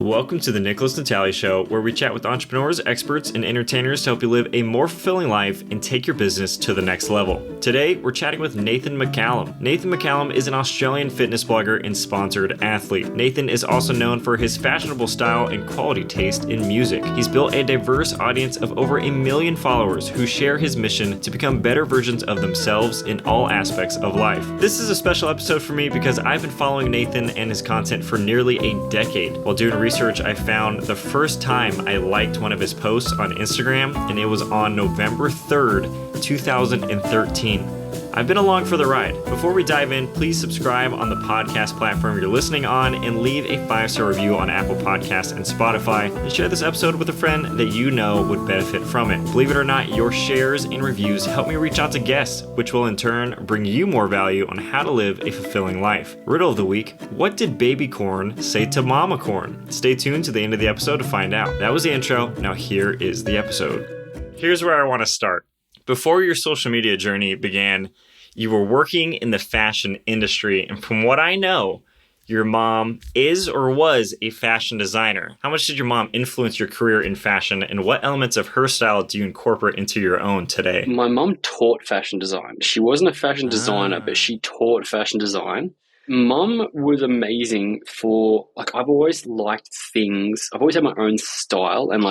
Welcome to the Nickolas and Natali Show, where we chat with entrepreneurs, experts, and entertainers to help you live a more fulfilling life and take your business to the next level. Today, we're chatting with Nathan McCallum. Nathan McCallum is an Australian fitness blogger and sponsored athlete. Nathan is also known for his fashionable style and quality taste in music. He's built a diverse audience of over 1 million followers who share his mission to become better versions of themselves in all aspects of life. This is a special episode for me because I've been following Nathan and his content for nearly a decade. While doing research, I found the first time I liked one of his posts on Instagram, and it was on November 3rd, 2013. I've been along for the ride. Before we dive in, please subscribe on the podcast platform you're listening on and leave a 5-star review on Apple Podcasts and Spotify, and share this episode with a friend that you know would benefit from it. Believe it or not, your shares and reviews help me reach out to guests, which will in turn bring you more value on how to live a fulfilling life. Riddle of the week: what did baby corn say to mama corn? Stay tuned to the end of the episode to find out. That was the intro. Now here is the episode. Here's where I want to start. Before your social media journey began, you were working in the fashion industry, and from what I know, your mom is or was a fashion designer. How much did your mom influence your career in fashion, and what elements of her style do you incorporate into your own today? My mom taught fashion design. She wasn't a fashion designer, but she taught fashion design. Mum was amazing for, I've always liked things. I've always had my own style, and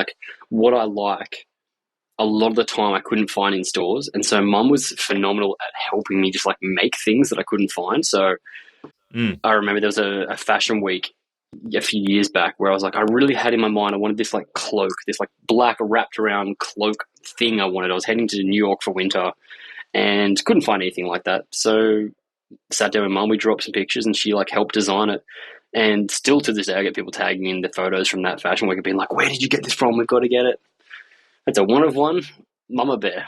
what I like, a lot of the time I couldn't find in stores. And so Mum was phenomenal at helping me just make things that I couldn't find. So I remember there was a fashion week a few years back where I was I really had in my mind, I wanted this cloak, this black wrapped around cloak thing I wanted. I was heading to New York for winter and couldn't find anything like that. So sat down with Mum, we dropped some pictures, and she helped design it. And still to this day, I get people tagging in the photos from that fashion week and being where did you get this from? We've got to get it. It's a one of one, Mama Bear.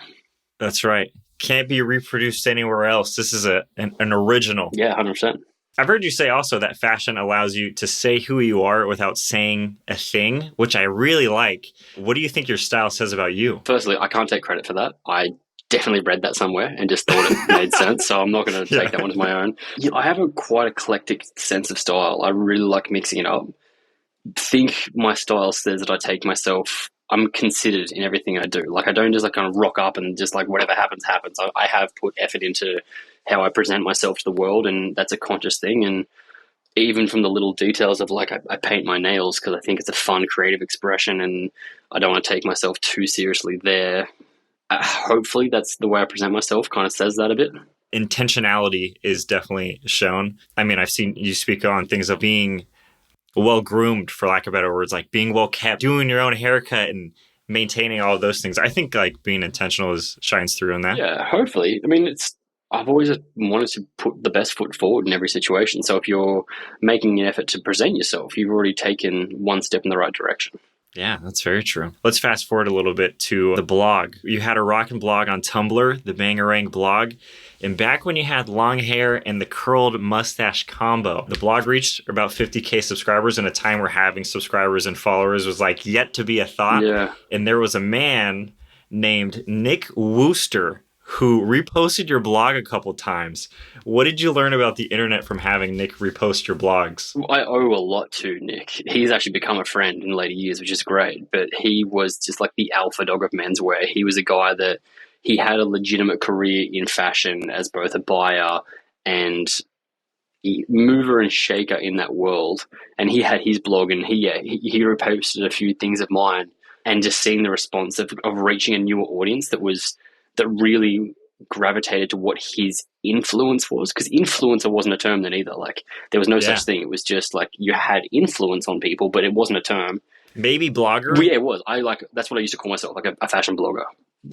That's right. Can't be reproduced anywhere else. This is an original. Yeah, 100%. I've heard you say also that fashion allows you to say who you are without saying a thing, which I really like. What do you think your style says about you? Firstly, I can't take credit for that. I definitely read that somewhere and just thought it made sense, so I'm not going to take that one as my own. Yeah, I have a quite eclectic sense of style. I really like mixing it up. Think my style says that I take myself, I'm considered in everything I do. I don't just kind of rock up and just whatever happens, happens. I have put effort into how I present myself to the world, and that's a conscious thing. And even from the little details of I paint my nails because I think it's a fun, creative expression, and I don't want to take myself too seriously there. Hopefully that's the way I present myself, kind of says that a bit. Intentionality is definitely shown. I mean, I've seen you speak on things of being well-groomed, for lack of better words, being well-kept, doing your own haircut and maintaining all of those things. I think being intentional shines through in that. Yeah, hopefully. I mean, I've always wanted to put the best foot forward in every situation. So if you're making an effort to present yourself, you've already taken one step in the right direction. Yeah, that's very true. Let's fast forward a little bit to the blog. You had a rockin' blog on Tumblr, the Bangarang blog. And back when you had long hair and the curled mustache combo, the blog reached about 50K subscribers in a time where having subscribers and followers was yet to be a thought. Yeah. And there was a man named Nick Wooster who reposted your blog a couple times. What did you learn about the internet from having Nick repost your blogs? I owe a lot to Nick. He's actually become a friend in later years, which is great. But he was just the alpha dog of menswear. He was a guy that he had a legitimate career in fashion as both a buyer and mover and shaker in that world. And he had his blog, and he reposted a few things of mine, and just seeing the response of reaching a newer audience that really gravitated to what his influence was, because influencer wasn't a term then either. There was no such thing. It was just you had influence on people, but it wasn't a term. Maybe blogger? Well, yeah, it was. That's what I used to call myself, a fashion blogger,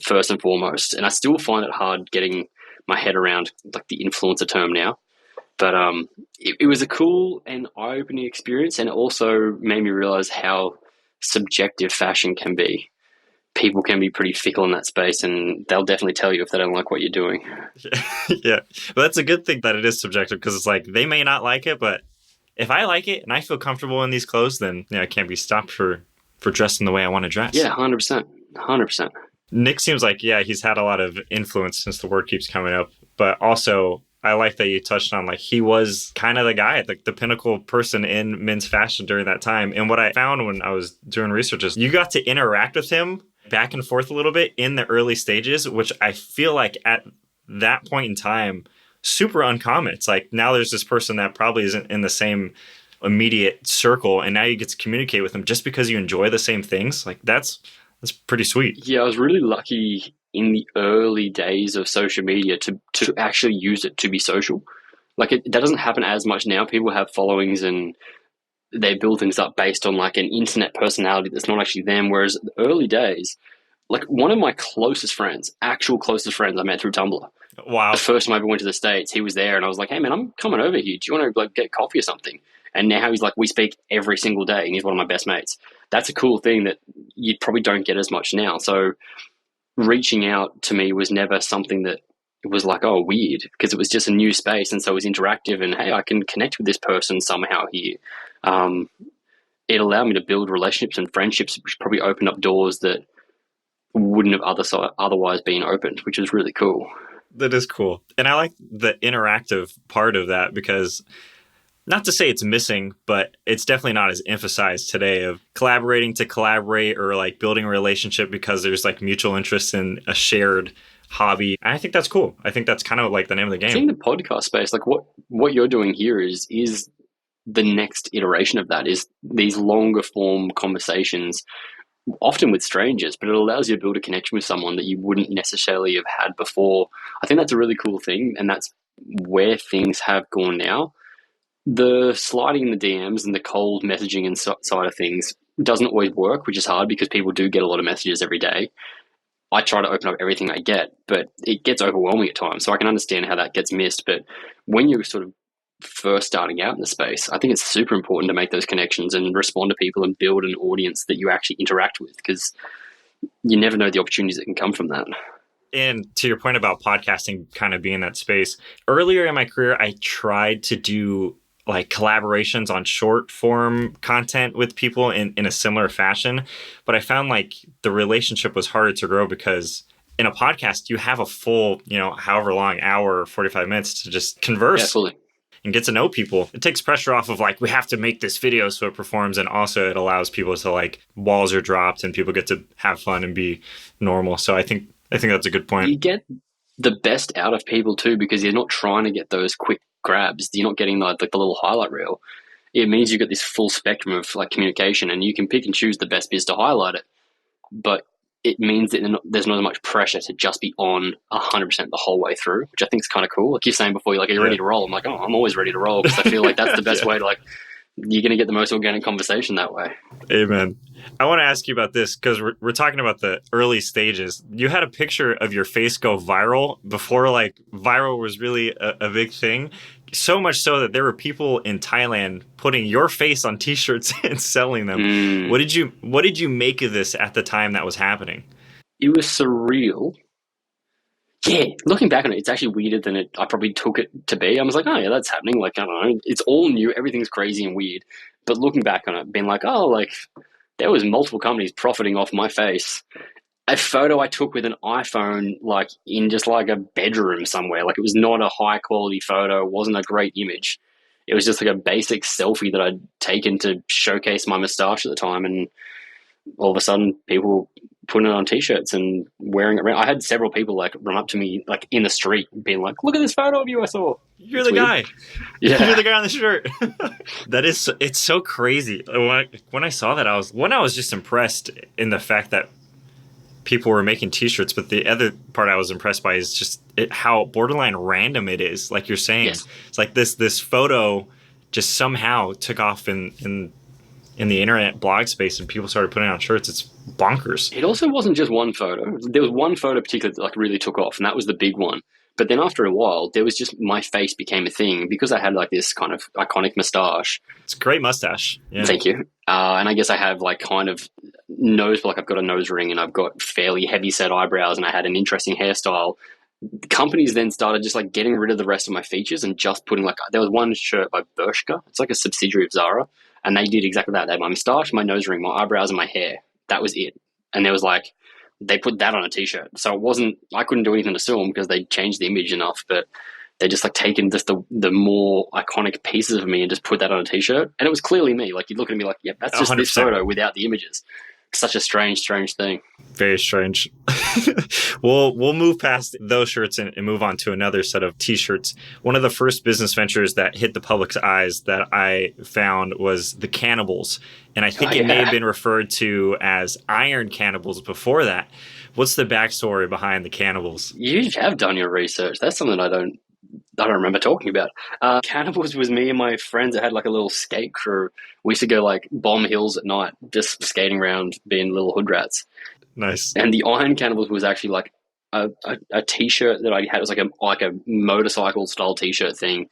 first and foremost. And I still find it hard getting my head around the influencer term now. But it was a cool and eye-opening experience, and it also made me realize how subjective fashion can be. People can be pretty fickle in that space, and they'll definitely tell you if they don't like what you're doing. Yeah. Well, that's a good thing that it is subjective, because it's they may not like it, but if I like it and I feel comfortable in these clothes, then I can't be stopped for dressing the way I want to dress. Yeah, 100%. 100%. Nick seems he's had a lot of influence, since the word keeps coming up, but also I like that you touched on, like, he was kind of the guy, like the pinnacle person in men's fashion during that time. And what I found when I was doing research is you got to interact with him back and forth a little bit in the early stages, which I feel like at that point in time, super uncommon. It's like now there's this person that probably isn't in the same immediate circle, and now you get to communicate with them just because you enjoy the same things. Like that's pretty sweet. Yeah, I was really lucky in the early days of social media to actually use it to be social. Like that doesn't happen as much now. People have followings and they build things up based on like an internet personality that's not actually them. Whereas the early days, like one of my closest friends, actual closest friends I met through Tumblr. Wow. The first time I ever went to the States, he was there and I was like, hey man, I'm coming over here. Do you want to like get coffee or something? And now he's like, we speak every single day and he's one of my best mates. That's a cool thing that you probably don't get as much now. So reaching out to me was never something that it was like, oh, weird, because it was just a new space. And so it was interactive and, hey, I can connect with this person somehow here. It allowed me to build relationships and friendships, which probably opened up doors that wouldn't have otherwise been opened, which is really cool. That is cool. And I like the interactive part of that because not to say it's missing, but it's definitely not as emphasized today of collaborating to collaborate or like building a relationship because there's like mutual interest in a shared hobby. And I think that's cool. I think that's kind of like the name of the game. I think the podcast space, like what you're doing here is the next iteration of that, is these longer form conversations, often with strangers, but it allows you to build a connection with someone that you wouldn't necessarily have had before. I think that's a really cool thing, and that's where things have gone now. The sliding in the DMs and the cold messaging and side of things doesn't always work, which is hard because people do get a lot of messages every day. I try to open up everything I get, but it gets overwhelming at times. So I can understand how that gets missed. But when you're sort of first starting out in the space, I think it's super important to make those connections and respond to people and build an audience that you actually interact with, because you never know the opportunities that can come from that. And to your point about podcasting kind of being that space, earlier in my career, I tried to do like collaborations on short form content with people in a similar fashion. But I found like the relationship was harder to grow because in a podcast, you have a full, however long, hour or 45 minutes to just converse. Absolutely. And get to know people. It takes pressure off of like, we have to make this video so it performs. And also it allows people to like, walls are dropped and people get to have fun and be normal. So I think that's a good point. You get the best out of people too, because you're not trying to get those quick grabs. You're not getting like the little highlight reel. It means you get this full spectrum of like communication, and you can pick and choose the best bits to highlight it. But it means that there's not as much pressure to just be on 100% the whole way through, which I think is kind of cool. Like you're saying before, you're like, are you ready to roll? I'm like, oh, I'm always ready to roll, because I feel like that's the best way to like, you're going to get the most organic conversation that way. Amen. I want to ask you about this because we're talking about the early stages. You had a picture of your face go viral before like viral was really a big thing. So much so that there were people in Thailand putting your face on t-shirts and selling them. What did you make of this at the time that was happening? It was surreal. Yeah, looking back on it, it's actually weirder than I probably took it to be. I was like, oh yeah, that's happening. Like, I don't know, it's all new. Everything's crazy and weird. But looking back on it, being like, oh, like there was multiple companies profiting off my face. A photo I took with an iPhone, like in just like a bedroom somewhere. Like it was not a high quality photo. It wasn't a great image. It was just like a basic selfie that I'd taken to showcase my moustache at the time. And all of a sudden people putting it on t-shirts and wearing it around. I had several people like run up to me like in the street being like, look at this photo of you I saw. You're the guy. Yeah. You're the guy on the shirt. It's so crazy. When I saw that, I was just impressed in the fact that people were making t-shirts, but the other part I was impressed by is just how borderline random it is. Like you're saying, yes. It's like this photo just somehow took off in the internet blog space and people started putting it on shirts. It's bonkers. It also wasn't just one photo. There was one photo particularly that like really took off, and that was the big one. But then after a while, there was just my face became a thing because I had like this kind of iconic mustache. It's a great mustache. Yeah. Thank you. And I guess I have like kind of nose, like I've got a nose ring and I've got fairly heavy set eyebrows and I had an interesting hairstyle. Companies then started just like getting rid of the rest of my features and just putting like, there was one shirt by Bershka. It's like a subsidiary of Zara. And they did exactly that. They had my mustache, my nose ring, my eyebrows and my hair. That was it. And there was like, they put that on a t-shirt. So it wasn't, I couldn't do anything to sue them because they changed the image enough. But they just like taken just the more iconic pieces of me and just put that on a t-shirt. And it was clearly me. Like, you look at me like, yep, that's just 100%. this photo without the images. Such a strange thing. Very strange. We'll move past those shirts and move on to another set of t-shirts. One of the first business ventures that hit the public's eyes that I found was the Cannibals. And I think it may have been referred to as Iron Cannibals before that. What's the backstory behind the Cannibals? You have done your research. That's something I don't remember talking about. Cannibals was me and my friends that had like a little skate crew. We used to go like bomb hills at night, just skating around being little hood rats. Nice. And the Iron Cannibals was actually like a t-shirt that I had. It was like a motorcycle style t-shirt thing.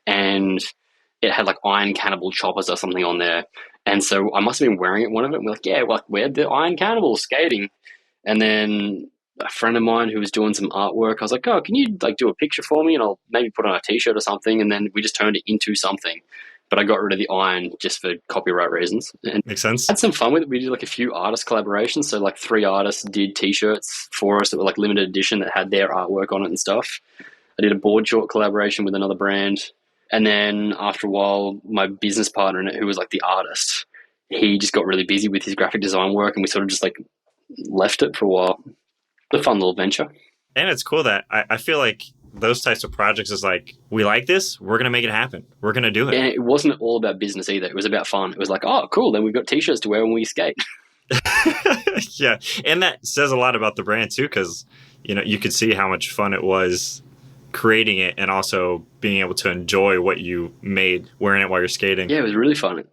And it had like Iron Cannibal choppers or something on there. And so I must have been wearing it, one of it. And we're like, yeah, we're the Iron Cannibals skating. And then a friend of mine who was doing some artwork, I was like, oh, can you like do a picture for me? And I'll maybe put on a t-shirt or something. And then we just turned it into something. But I got rid of the iron just for copyright reasons. And makes sense. Had some fun with it. We did like a few artist collaborations. So like 3 artists did t-shirts for us that were like limited edition that had their artwork on it and stuff. I did a board short collaboration with another brand. And then after a while, my business partner in it, who was like the artist, he just got really busy with his graphic design work, and we sort of just like left it for a while. A fun little venture. And it's cool that I feel like those types of projects is like, we like this, we're going to make it happen. We're going to do it. And it wasn't all about business either. It was about fun. It was like, oh, cool, then we've got t-shirts to wear when we skate. Yeah. And that says a lot about the brand too, because, you know, you could see how much fun it was creating it and also being able to enjoy what you made wearing it while you're skating. Yeah, it was really fun.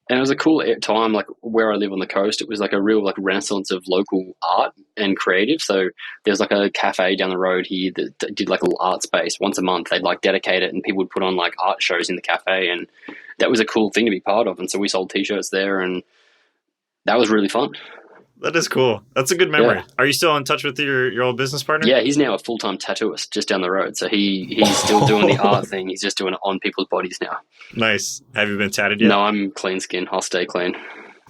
And it was a cool time, like where I live on the coast, it was like a real like renaissance of local art and creative. So there's like a cafe down the road here that did like a little art space once a month. They'd like dedicate it and people would put on like art shows in the cafe, and that was a cool thing to be part of. And so we sold t-shirts there, and that was really fun. That is cool. That's a good memory. Yeah. Are you still in touch with your old business partner? Yeah, he's now a full-time tattooist just down the road. So he's still doing the art thing. He's just doing it on people's bodies now. Nice. Have you been tatted yet? No, I'm clean skin. I'll stay clean.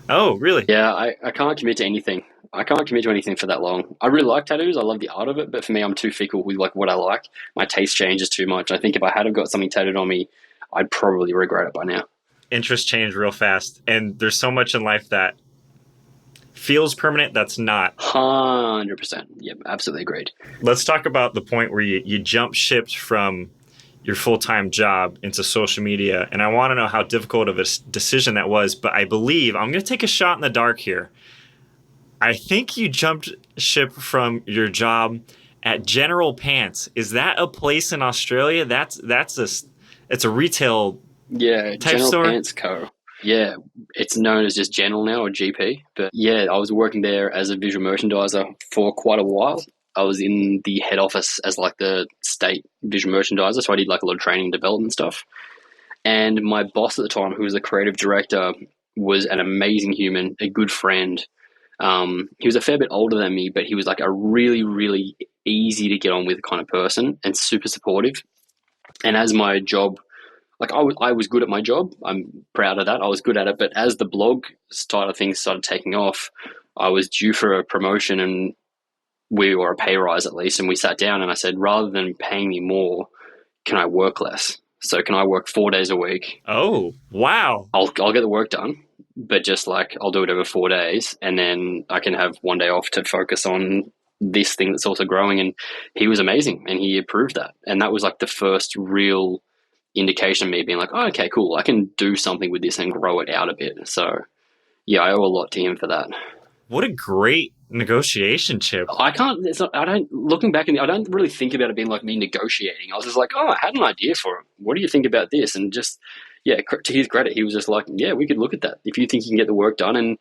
Oh, really? Yeah, I can't commit to anything. I can't commit to anything for that long. I really like tattoos. I love the art of it. But for me, I'm too fickle with like what I like. My taste changes too much. I think if I had got something tattooed on me, I'd probably regret it by now. Interests change real fast. And there's so much in life that feels permanent that's not. 100%. Yep, absolutely agreed. Let's talk about the point where you jump shipped from your full-time job into social media. And I want to know how difficult of a decision that was. But I believe, I'm going to take a shot in the dark here. I think you jumped ship from your job at General Pants. Is that a place in Australia? It's a retail type General store? Pants Co. Yeah, it's known as just General now, or GP. But yeah, I was working there as a visual merchandiser for quite a while. I was in the head office as like the state visual merchandiser, so I did like a lot of training and development stuff. And my boss at the time, who was the creative director, was an amazing human, a good friend. He was a fair bit older than me, but he was like a really, really easy to get on with kind of person and super supportive. And as my job, like I was good at my job. I'm proud of that. I was good at it. But as the blog side of things started taking off, I was due for a promotion and or a pay rise at least. And we sat down and I said, rather than paying me more, can I work less? So can I work 4 days a week? Oh, wow. I'll get the work done, but just like I'll do it over 4 days, and then I can have 1 day off to focus on this thing that's also growing. And he was amazing, and he approved that. And that was like the first real indication of me being like, oh, okay, cool, I can do something with this and grow it out a bit. So yeah, I owe a lot to him for that. What a great negotiation chip. Looking back, I don't really think about it being like me negotiating. I was just like, oh, I had an idea for him. What do you think about this? And just, yeah, to his credit, he was just like, yeah, we could look at that if you think you can get the work done. And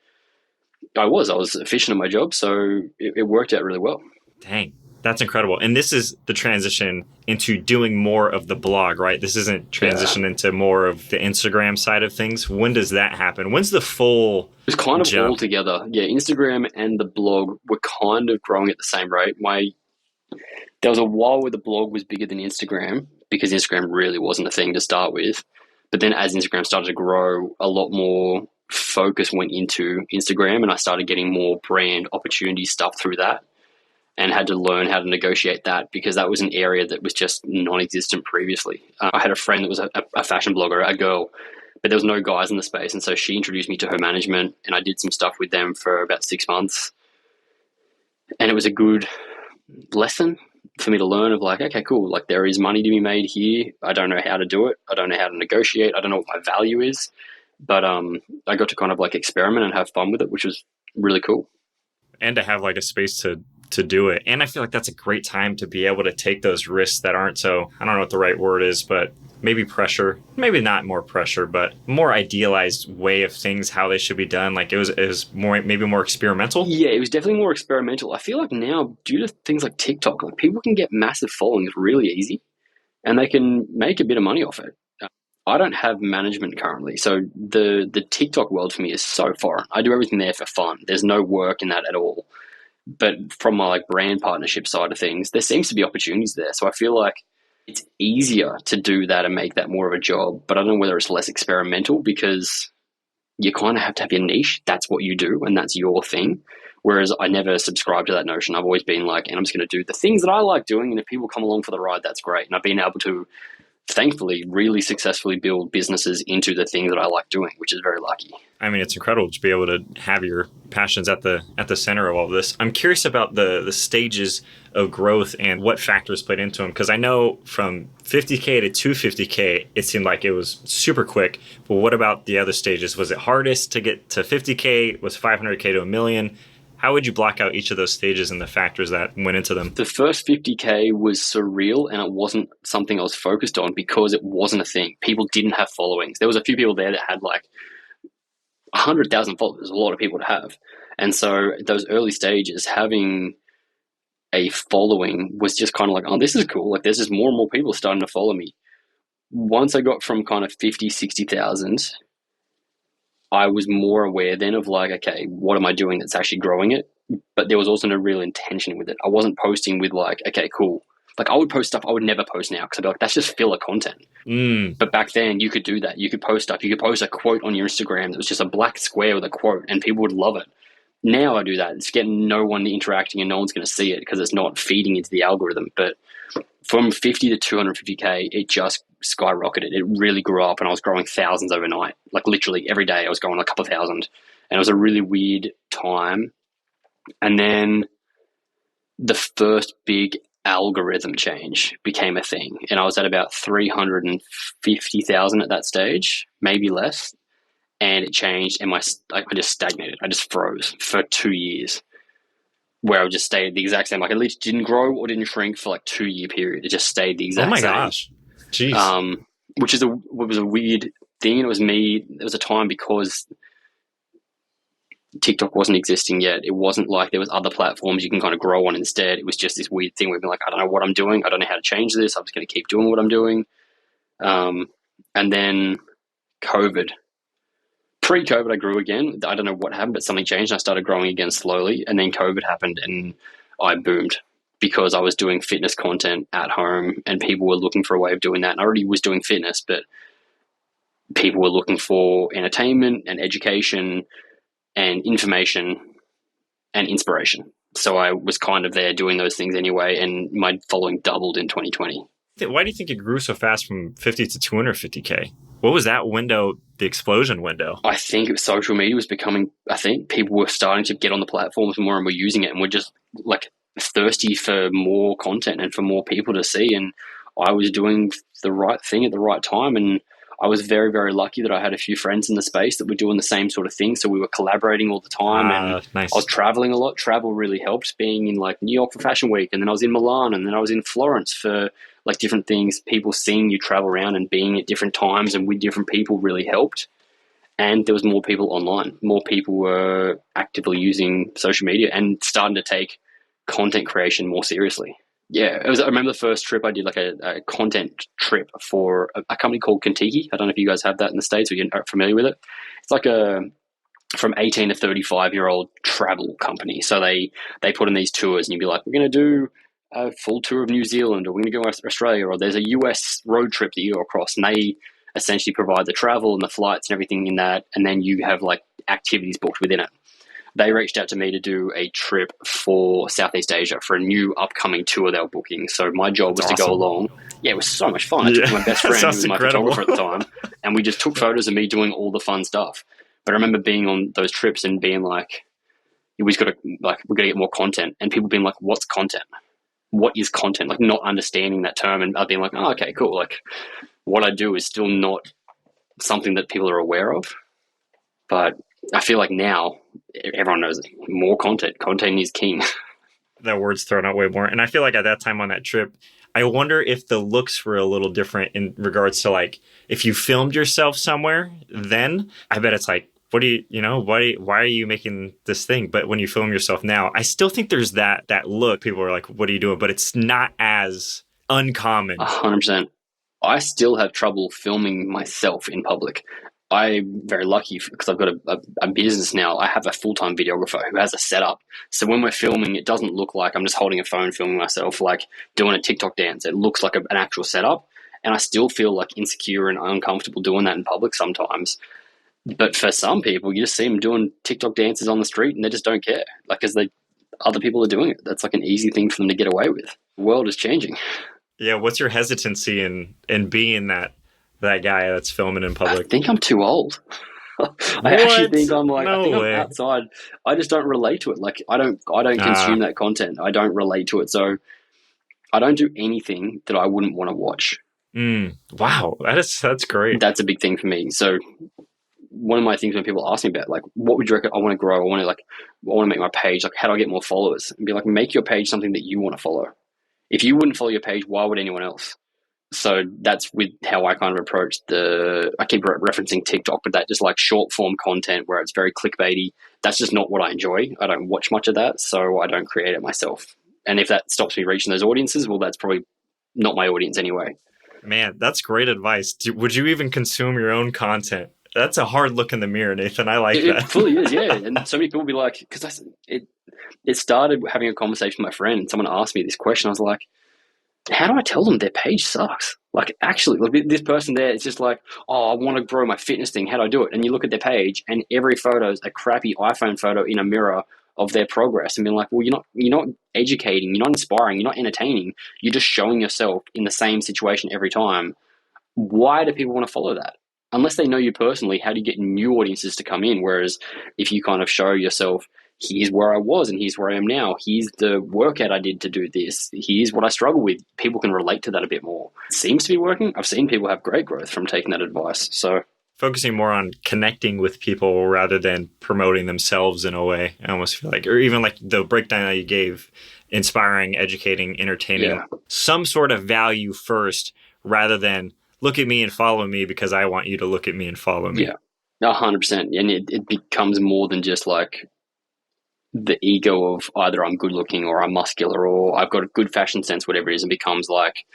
I was efficient at my job, so it worked out really well. Dang, that's incredible. And this is the transition into doing more of the blog, right? This isn't transition into more of the Instagram side of things. When does that happen? When's the full It was kind of jump? all together. Yeah, Instagram and the blog were kind of growing at the same rate. There was a while where the blog was bigger than Instagram because Instagram really wasn't a thing to start with. But then as Instagram started to grow, a lot more focus went into Instagram, and I started getting more brand opportunity stuff through that. and had to learn how to negotiate that because that was an area that was just non-existent previously. I had a friend that was a fashion blogger, a girl, but there was no guys in the space. And so she introduced me to her management, and I did some stuff with them for about 6 months. And it was a good lesson for me to learn of like, okay, cool. Like there is money to be made here. I don't know how to do it. I don't know how to negotiate. I don't know what my value is, but I got to kind of like experiment and have fun with it, which was really cool. And to have like a space to do it. And I feel like that's a great time to be able to take those risks that aren't so, I don't know what the right word is, but maybe pressure, maybe not more pressure, but more idealized way of things, how they should be done. Like it was more, maybe more experimental. Yeah, it was definitely more experimental. I feel like now, due to things like TikTok, like people can get massive followings really easy and they can make a bit of money off it. I don't have management currently, so the TikTok world for me is so foreign. I do everything there for fun. There's no work in that at all. But from my like brand partnership side of things, there seems to be opportunities there. So I feel like it's easier to do that and make that more of a job. But I don't know whether it's less experimental because you kind of have to have your niche. That's what you do and that's your thing. Whereas I never subscribed to that notion. I've always been like, and I'm just going to do the things that I like doing. And if people come along for the ride, that's great. And I've been able to, thankfully, really successfully build businesses into the thing that I like doing, which is very lucky. I mean, it's incredible to be able to have your passions at the center of all of this. I'm curious about the stages of growth and what factors played into them, because I know from 50K to 250K, it seemed like it was super quick. But what about the other stages? Was it hardest to get to 50K? Was 500K to a million? How would you block out each of those stages and the factors that went into them? The first 50K was surreal and it wasn't something I was focused on because it wasn't a thing. People didn't have followings. There was a few people there that had like 100,000 followers, a lot of people to have. And so those early stages, having a following was just kind of like, oh, this is cool. Like there's just more and more people starting to follow me. Once I got from kind of 50, 60,000, I was more aware then of like, okay, what am I doing that's actually growing it? But there was also no real intention with it. I wasn't posting with like, okay, cool. Like I would post stuff I would never post now because I'd be like, that's just filler content. But back then you could do that. You could post stuff. You could post a quote on your Instagram that was just a black square with a quote and people would love it. Now I do that. It's getting no one interacting and no one's going to see it because it's not feeding into the algorithm. But from 50 to 250K, it just skyrocketed. It really grew up and I was growing thousands overnight. Like literally every day I was growing a couple of thousand. And it was a really weird time. And then the first big algorithm change became a thing. And I was at about 350,000 at that stage, maybe less. And it changed and I just stagnated. I just froze for 2 years where I just stayed the exact same. Like at least didn't grow or didn't shrink for like 2 year period. It just stayed the exact same. Oh my gosh. Jeez. Which was a weird thing. It was me. There was a time because TikTok wasn't existing yet. It wasn't like there was other platforms you can kind of grow on instead. It was just this weird thing where you're like, I don't know what I'm doing. I don't know how to change this. I'm just going to keep doing what I'm doing. And then COVID. Pre-COVID, I grew again. I don't know what happened, but something changed. I started growing again slowly. And then COVID happened and I boomed because I was doing fitness content at home and people were looking for a way of doing that. And I already was doing fitness, but people were looking for entertainment and education and information and inspiration. So I was kind of there doing those things anyway, and my following doubled in 2020. Why do you think it grew so fast from 50 to 250K? What was that window, the explosion window? I think it was social media was becoming, I think people were starting to get on the platforms more and were using it and were just like thirsty for more content and for more people to see. And I was doing the right thing at the right time. And I was very, very lucky that I had a few friends in the space that were doing the same sort of thing. So we were collaborating all the time and nice. I was traveling a lot. Travel really helped, being in like New York for Fashion Week. And then I was in Milan and then I was in Florence for like different things. People seeing you travel around and being at different times and with different people really helped. And there was more people online. More people were actively using social media and starting to take content creation more seriously. Yeah, I remember the first trip I did, like a content trip for a company called Kentucky. I don't know if you guys have that in the States or you're familiar with it. It's like a from 18 to 35-year-old travel company. So they put in these tours and you'd be like, we're going to do a full tour of New Zealand, or we're going to go to Australia, or there's a US road trip that you go across. And they essentially provide the travel and the flights and everything in that. And then you have like activities booked within it. They reached out to me to do a trip for Southeast Asia for a new upcoming tour they were booking. So my job was to go along. Yeah, it was so much fun. I took my best friend, who was my photographer at the time, and we just took photos of me doing all the fun stuff. But I remember being on those trips and being like, we're got to get more content. And people being like, what's content? What is content? Like, not understanding that term, and I've been like, oh, okay, cool. Like, what I do is still not something that people are aware of. But I feel like now everyone knows more content. Content is king. That word's thrown out way more. And I feel like at that time on that trip, I wonder if the looks were a little different in regards to like, if you filmed yourself somewhere, then I bet it's like, what do you, why are you making this thing? But when you film yourself now, I still think there's that look. People are like, what are you doing? But it's not as uncommon. 100%. I still have trouble filming myself in public. I'm very lucky because I've got a business now. I have a full-time videographer who has a setup. So when we're filming, it doesn't look like I'm just holding a phone filming myself, like doing a TikTok dance. It looks like an actual setup. And I still feel like insecure and uncomfortable doing that in public sometimes. But for some people, you just see them doing TikTok dances on the street and they just don't care. Like, because other people are doing it. That's like an easy thing for them to get away with. The world is changing. Yeah, what's your hesitancy in being that guy that's filming in public? I think I'm too old. I actually think I'm like, I think I'm outside. I just don't relate to it. Like, I don't consume that content. I don't relate to it. So I don't do anything that I wouldn't want to watch. Wow, that's great. That's a big thing for me. So one of my things when people ask me about, like, what would you reckon? I want to grow. I want to make my page. Like, how do I get more followers? And be like, make your page something that you want to follow. If you wouldn't follow your page, why would anyone else? So that's with how I kind of approach I keep referencing TikTok, but that just like short form content where it's very clickbaity. That's just not what I enjoy. I don't watch much of that, so I don't create it myself. And if that stops me reaching those audiences, well, that's probably not my audience anyway. Man, that's great advice. Would you even consume your own content? That's a hard look in the mirror, Nathan. I like that. It fully is, yeah. And so many people will be like, because it started having a conversation with my friend, and someone asked me this question. I was like, how do I tell them their page sucks? Like, actually, like this person there is just like, oh, I want to grow my fitness thing. How do I do it? And you look at their page, and every photo is a crappy iPhone photo in a mirror of their progress, and being like, well, you're not educating, you're not inspiring, you're not entertaining. You're just showing yourself in the same situation every time. Why do people want to follow that? Unless they know you personally, how do you get new audiences to come in? Whereas if you kind of show yourself, here's where I was and here's where I am now. Here's the workout I did to do this. Here's what I struggle with. People can relate to that a bit more. It seems to be working. I've seen people have great growth from taking that advice. So focusing more on connecting with people rather than promoting themselves in a way, I almost feel like, or even like the breakdown that you gave, inspiring, educating, entertaining, some sort of value first rather than look at me and follow me because I want you to look at me and follow me. Yeah, 100%. And it becomes more than just like the ego of either I'm good looking or I'm muscular or I've got a good fashion sense, whatever it is, and becomes like,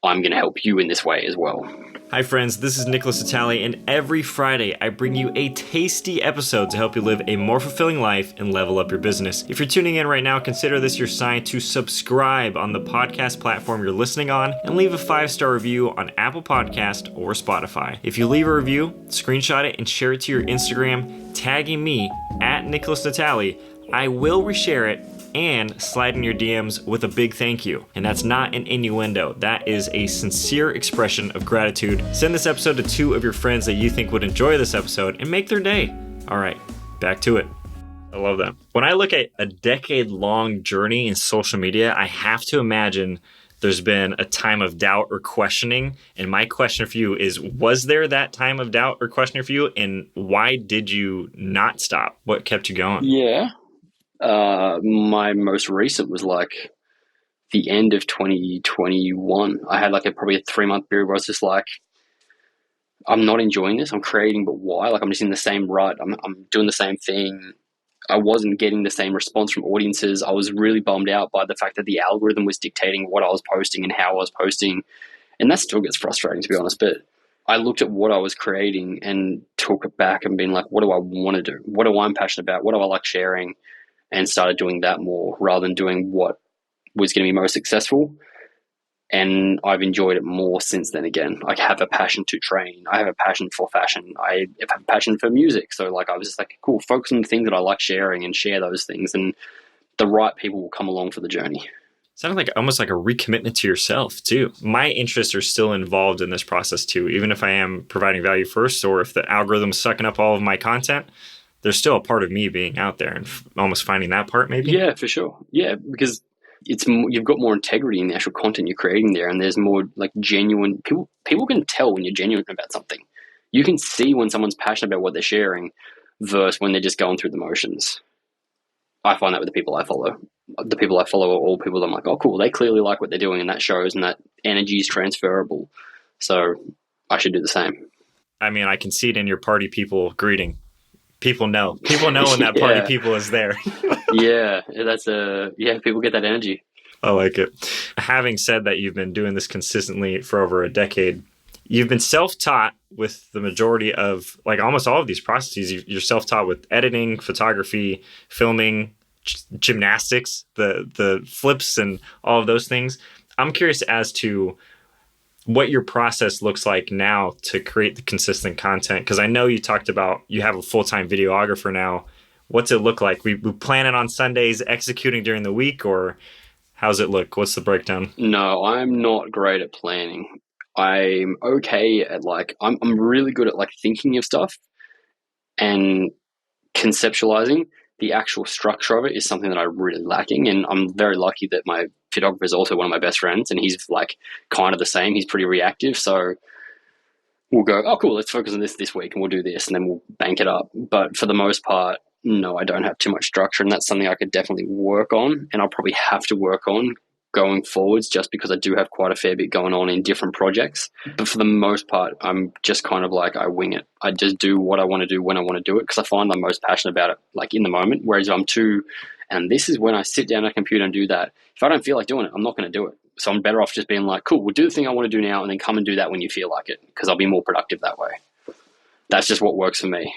I'm going to help you in this way as well. Hi friends, this is Nickolas, Natali, and every Friday I bring you a tasty episode to help you live a more fulfilling life and level up your business. If you're tuning in right now, consider this your sign to subscribe on the podcast platform you're listening on and leave a 5-star review on Apple Podcast or Spotify. If you leave a review, screenshot it and share it to your Instagram, tagging me at Nickolas Natali. I will reshare it and slide in your DMs with a big thank you. And that's not an innuendo. That is a sincere expression of gratitude. Send this episode to 2 of your friends that you think would enjoy this episode and make their day. All right, back to it. I love that. When I look at a decade-long journey in social media, I have to imagine there's been a time of doubt or questioning. And my question for you is, was there that time of doubt or questioning for you? And why did you not stop? What kept you going? Yeah. My most recent was like the end of 2021. I had like probably a 3-month period where I was just like, I'm not enjoying this. I'm creating, but why? Like, I'm just in the same rut. I'm doing the same thing. I wasn't getting the same response from audiences. I was really bummed out by the fact that the algorithm was dictating what I was posting and how I was posting. And that still gets frustrating, to be honest. But I looked at what I was creating and took it back and been like, what do I want to do? What do I'm passionate about? What do I like sharing? And started doing that more rather than doing what was going to be most successful. And I've enjoyed it more since then again. I have a passion to train. I have a passion for fashion. I have a passion for music. So like I was just like, cool, focus on the things that I like sharing and share those things. And the right people will come along for the journey. Sounded like almost like a recommitment to yourself too. My interests are still involved in this process too, even if I am providing value first, or if the algorithm's sucking up all of my content, there's still a part of me being out there and almost finding that part maybe. Yeah, for sure. Yeah, because you've got more integrity in the actual content you're creating there, and there's more like genuine people. People can tell when you're genuine about something. You can see when someone's passionate about what they're sharing versus when they're just going through the motions. I find that with the people I follow. The people I follow are all people that I'm like, oh, cool, they clearly like what they're doing, and that shows, and that energy is transferable. So I should do the same. I mean, I can see it in your party people greeting. People know. People know when that party people is there. Yeah, people get that energy. I like it. Having said that, you've been doing this consistently for over a decade. You've been self-taught with the majority of, like almost all of these processes. You're self-taught with editing, photography, filming, gymnastics, the flips and all of those things. I'm curious as to what your process looks like now to create the consistent content. Because I know you talked about you have a full-time videographer now. What's it look like? We plan it on Sundays, executing during the week, or how's it look? What's the breakdown? No, I'm not great at planning. I'm okay at I'm really good at like thinking of stuff and conceptualizing. The actual structure of it is something that I'm really lacking, and I'm very lucky that my photographer is also one of my best friends, and he's like kind of the same. He's pretty reactive, so we'll go, oh cool, let's focus on this week, and we'll do this, and then we'll bank it up. But for the most part, no, I don't have too much structure, and that's something I could definitely work on, and I'll probably have to work on going forwards, just because I do have quite a fair bit going on in different projects. But for the most part, I'm just kind of like, I wing it. I just do what I want to do when I want to do it, because I find I'm most passionate about it like in the moment. Whereas and this is when I sit down at a computer and do that. If I don't feel like doing it, I'm not going to do it. So I'm better off just being like, cool, we'll do the thing I want to do now, and then come and do that when you feel like it, because I'll be more productive that way. That's just what works for me.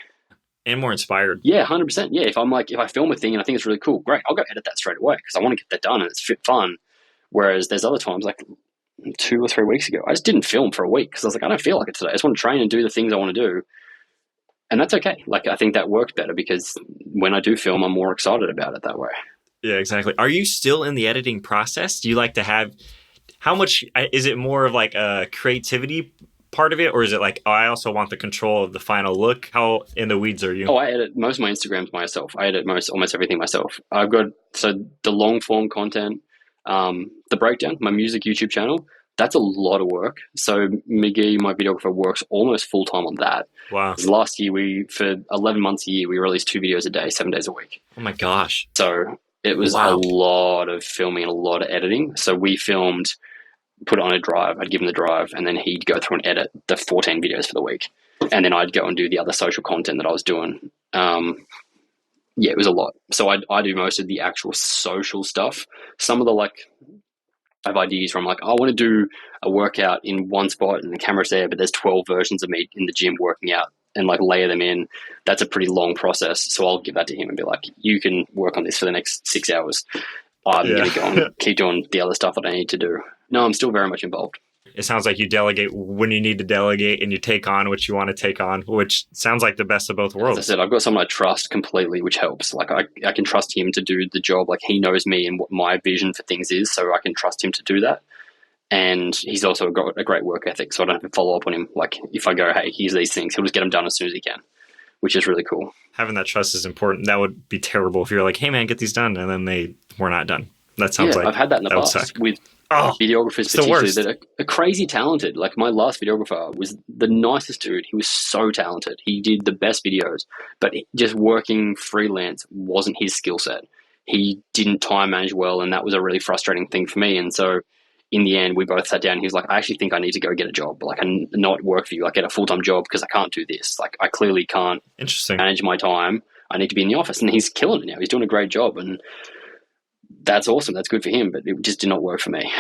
And more inspired. Yeah, 100%. Yeah, if I film a thing and I think it's really cool, great, I'll go edit that straight away, because I want to get that done and it's fun. Whereas there's other times, like 2 or 3 weeks ago, I just didn't film for a week because I was like, I don't feel like it today. I just want to train and do the things I want to do. And that's okay. Like, I think that works better, because when I do film, I'm more excited about it that way. Yeah, exactly. Are you still in the editing process? Do you like to have, how much, is it more of like a creativity part of it? Or is it like, oh, I also want the control of the final look? How in the weeds are you? Oh, I edit most of my Instagrams myself. I edit almost everything myself. I've got, so the long form content, the breakdown, my music YouTube channel, that's a lot of work. So McGee, my videographer, works almost full time on that. Wow. Last year, for 11 months a year, we released 2 videos a day, 7 days a week. Oh my gosh. So it was a lot of filming and a lot of editing. So we filmed, put it on a drive, I'd give him the drive, and then he'd go through and edit the 14 videos for the week. And then I'd go and do the other social content that I was doing. Yeah, it was a lot. So I do most of the actual social stuff. Some of the I have ideas where I'm like, I want to do a workout in one spot and the camera's there, but there's 12 versions of me in the gym working out, and like layer them in. That's a pretty long process. So I'll give that to him and be like, you can work on this for the next 6 hours. I'm going to go and keep doing the other stuff that I need to do. No, I'm still very much involved. It sounds like you delegate when you need to delegate, and you take on what you want to take on, which sounds like the best of both worlds. As I said, I've got someone I trust completely, which helps. Like I can trust him to do the job. Like he knows me and what my vision for things is, so I can trust him to do that. And he's also got a great work ethic, so I don't have to follow up on him. Like if I go, hey, here's these things, he'll just get them done as soon as he can, which is really cool. Having that trust is important. That would be terrible if you're like, hey man, get these done, and then they were not done. That sounds like I've had that in the past with videographers, particularly that are crazy talented. Like my last videographer was the nicest dude. He was so talented. He did the best videos, but just working freelance wasn't his skill set. He didn't time manage well, and that was a really frustrating thing for me. And so in the end, we both sat down and he was like, I actually think I need to go get a job. Like, I not work for you. Like, get a full-time job, because I can't do this. Like, I clearly can't manage my time. I need to be in the office. And he's killing it now. He's doing a great job. And that's awesome. That's good for him. But it just did not work for me.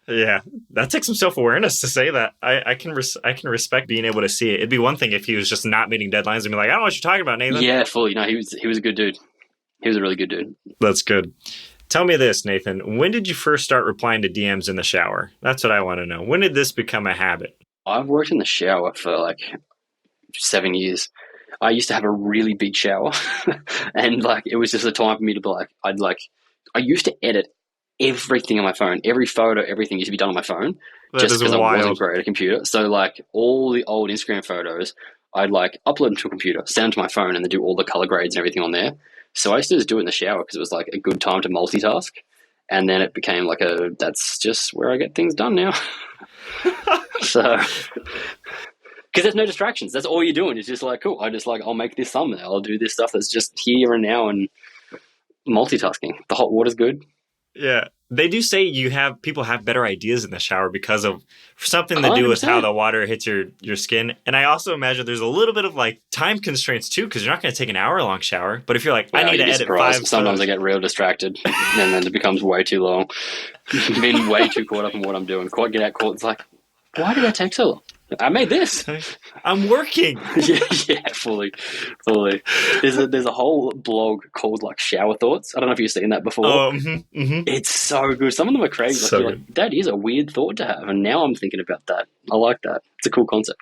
Yeah, that takes some self-awareness to say that. I can respect being able to see it. It'd be one thing if he was just not meeting deadlines and be like, I don't know what you're talking about, Nathan. Yeah, fully. No, he was a good dude. He was a really good dude. That's good. Tell me this, Nathan. When did you first start replying to DMs in the shower? That's what I want to know. When did this become a habit? I've worked in the shower for like 7 years. I used to have a really big shower, and like it was just a time for me to be like, I used to edit everything on my phone. Every photo, everything used to be done on my phone, That just is because I wasn't wild. great at a computer. So like all the old Instagram photos, I'd like upload them to a computer, send them to my phone, and then do all the color grades and everything on there. So I used to just do it in the shower because it was like a good time to multitask. And then it became like that's just where I get things done now. So, because there's no distractions. That's all you're doing. It's just like, cool. I'll make this thumbnail. I'll do this stuff that's just here and now and multitasking. The hot water's good. Yeah. They do say people have better ideas in the shower because of something to do with 100%. how the water hits your skin. And I also imagine there's a little bit of like time constraints too, because you're not going to take an hour-long shower. But if you're like, I need to edit surprised. 5 Sometimes photos. I get real distracted, and then it becomes way too long. I've been way too caught up in what I'm doing. Get out caught. It's like, why did that take so long? I made this. I'm working. yeah, fully. There's a whole blog called like Shower Thoughts. I don't know if you've seen that before. Oh, mm-hmm. It's so good. Some of them are crazy. So you're like, that is a weird thought to have, and now I'm thinking about that. I like that. It's a cool concept.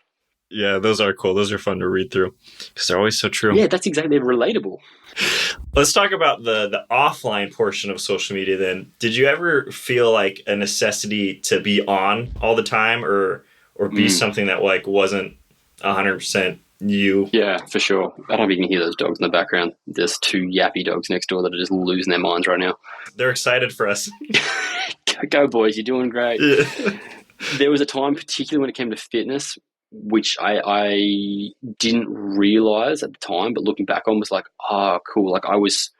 Yeah, those are cool. Those are fun to read through because they're always so true. Yeah, that's exactly relatable. Let's talk about the offline portion of social media then. Did you ever feel like a necessity to be on all the time or be something that like wasn't 100% you? Yeah, for sure. I don't know if you can hear those dogs in the background. There's 2 yappy dogs next door that are just losing their minds right now. They're excited for us. Go boys, you're doing great. Yeah. There was a time, particularly when it came to fitness, which I didn't realize at the time, but looking back on was like, oh, cool. Like I was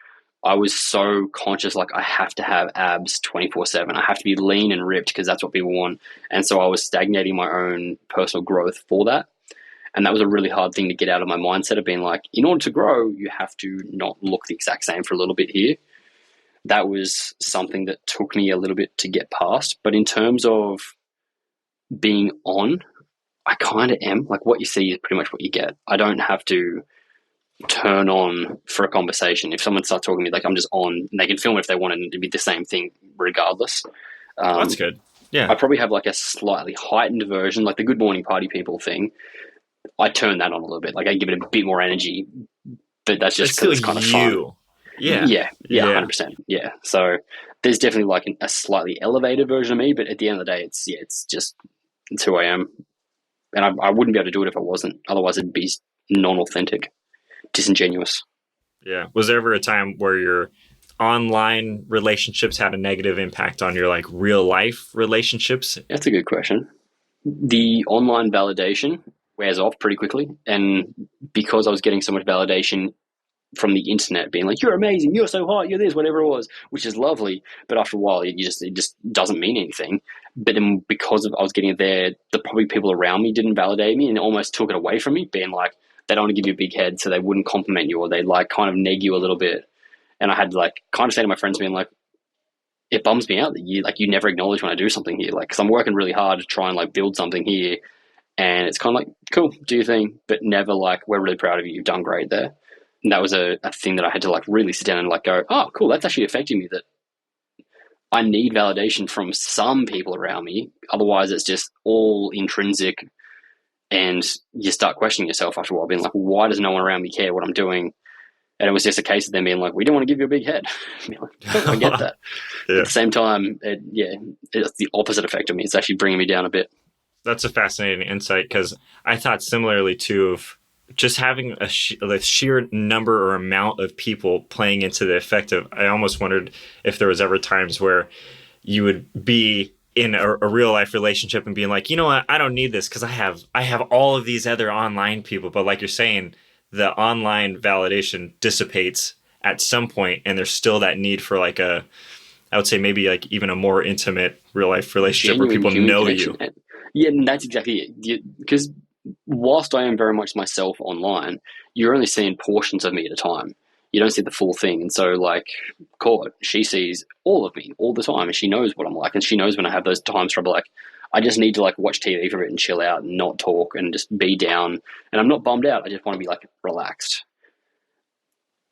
so conscious, like I have to have abs 24/7. I have to be lean and ripped because that's what people want. And so I was stagnating my own personal growth for that. And that was a really hard thing to get out of my mindset of being like, in order to grow, you have to not look the exact same for a little bit here. That was something that took me a little bit to get past. But in terms of being on, I kind of am. Like what you see is pretty much what you get. I don't have to turn on for a conversation. If someone starts talking to me, like I'm just on, and they can film it if they want it to be the same thing regardless. That's good. Yeah. I probably have like a slightly heightened version, like the good morning party people thing. I turn that on a little bit. Like I give it a bit more energy, but that's just because it's kind of fun. Yeah. Yeah, 100%. Yeah. So there's definitely like a slightly elevated version of me, but at the end of the day, it's who I am. And I wouldn't be able to do it if I wasn't. Otherwise, it'd be non-authentic, disingenuous. Yeah. Was there ever a time where your online relationships had a negative impact on your like real life relationships? That's a good question. The online validation wears off pretty quickly. And because I was getting so much validation from the internet being like, you're amazing, you're so hot, you're this, whatever it was, which is lovely. But after a while, it just doesn't mean anything. But then because I was getting it there, the probably people around me didn't validate me and almost took it away from me, being like, they don't want to give you a big head, so they wouldn't compliment you or they'd like kind of neg you a little bit. And I had to like kind of say to my friends being like, it bums me out that you never acknowledge when I do something here. Like, cause I'm working really hard to try and like build something here. And it's kind of like, cool, do your thing, but never like, we're really proud of you. You've done great there. And that was a thing that I had to like really sit down and like go, oh, cool, that's actually affecting me, that I need validation from some people around me. Otherwise, it's just all intrinsic. And you start questioning yourself after a while, being like, why does no one around me care what I'm doing? And it was just a case of them being like, we don't want to give you a big head. I get that. Yeah. At the same time, it's the opposite effect of me. It's actually bringing me down a bit. That's a fascinating insight because I thought similarly too of just having the sheer number or amount of people playing into the effect of, I almost wondered if there was ever times where you would be in a real life relationship and being like, you know what, I don't need this because I have all of these other online people. But like you're saying, the online validation dissipates at some point and there's still that need for like I would say maybe like even a more intimate real life relationship Genuine where people know connection. you. Yeah, and that's exactly it. Because whilst I am very much myself online, you're only seeing portions of me at a time. You don't see the full thing. And so, like, Court, she sees all of me all the time, and she knows what I'm like, and she knows when I have those times where I'm like, I just need to, like, watch TV for a bit and chill out and not talk and just be down. And I'm not bummed out. I just want to be, like, relaxed.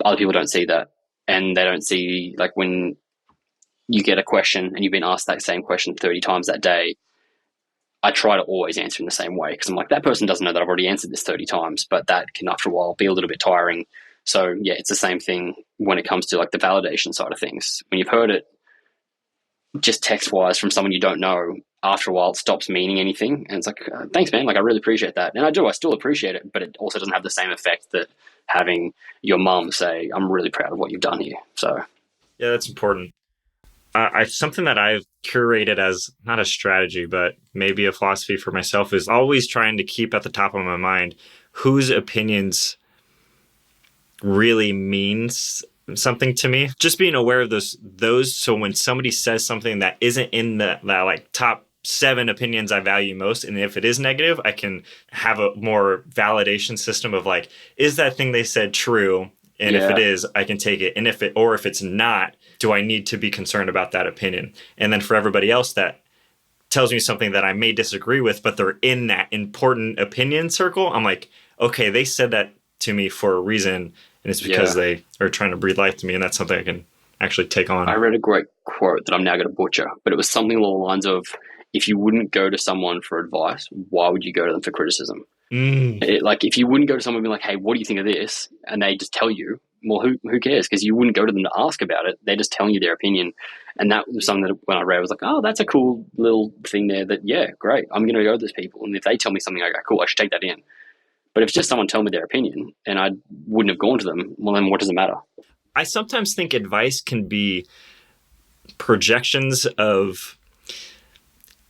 Other people don't see that. And they don't see, like, when you get a question and you've been asked that same question 30 times that day, I try to always answer in the same way, because I'm like, that person doesn't know that I've already answered this 30 times, but that can after a while be a little bit tiring. So yeah, it's the same thing when it comes to like the validation side of things. When you've heard it just text wise from someone you don't know, after a while it stops meaning anything, and it's like, thanks man, like I really appreciate that. And I still appreciate it, but it also doesn't have the same effect that having your mum say, I'm really proud of what you've done here. So Yeah, that's important. Something that I've curated as not a strategy, but maybe a philosophy for myself is always trying to keep at the top of my mind whose opinions really means something to me. Just being aware of those. So when somebody says something that isn't in that like top 7 opinions I value most, and if it is negative, I can have a more validation system of like, is that thing they said true? And if it is, I can take it. And if it's not, do I need to be concerned about that opinion? And then for everybody else that tells me something that I may disagree with, but they're in that important opinion circle, I'm like, okay, they said that to me for a reason, and it's because they are trying to breathe life to me, and that's something I can actually take on. I read a great quote that I'm now going to butcher, but it was something along the lines of, if you wouldn't go to someone for advice, why would you go to them for criticism? Like if you wouldn't go to someone and be like, hey, what do you think of this? And they just tell you, well, who cares? Because you wouldn't go to them to ask about it. They're just telling you their opinion. And that was something that when I read, I was like, oh, that's a cool little thing there that, yeah, great. I'm going to go to those people. And if they tell me something, I go, cool, I should take that in. But if it's just someone telling me their opinion and I wouldn't have gone to them, well, then what does it matter? I sometimes think advice can be projections of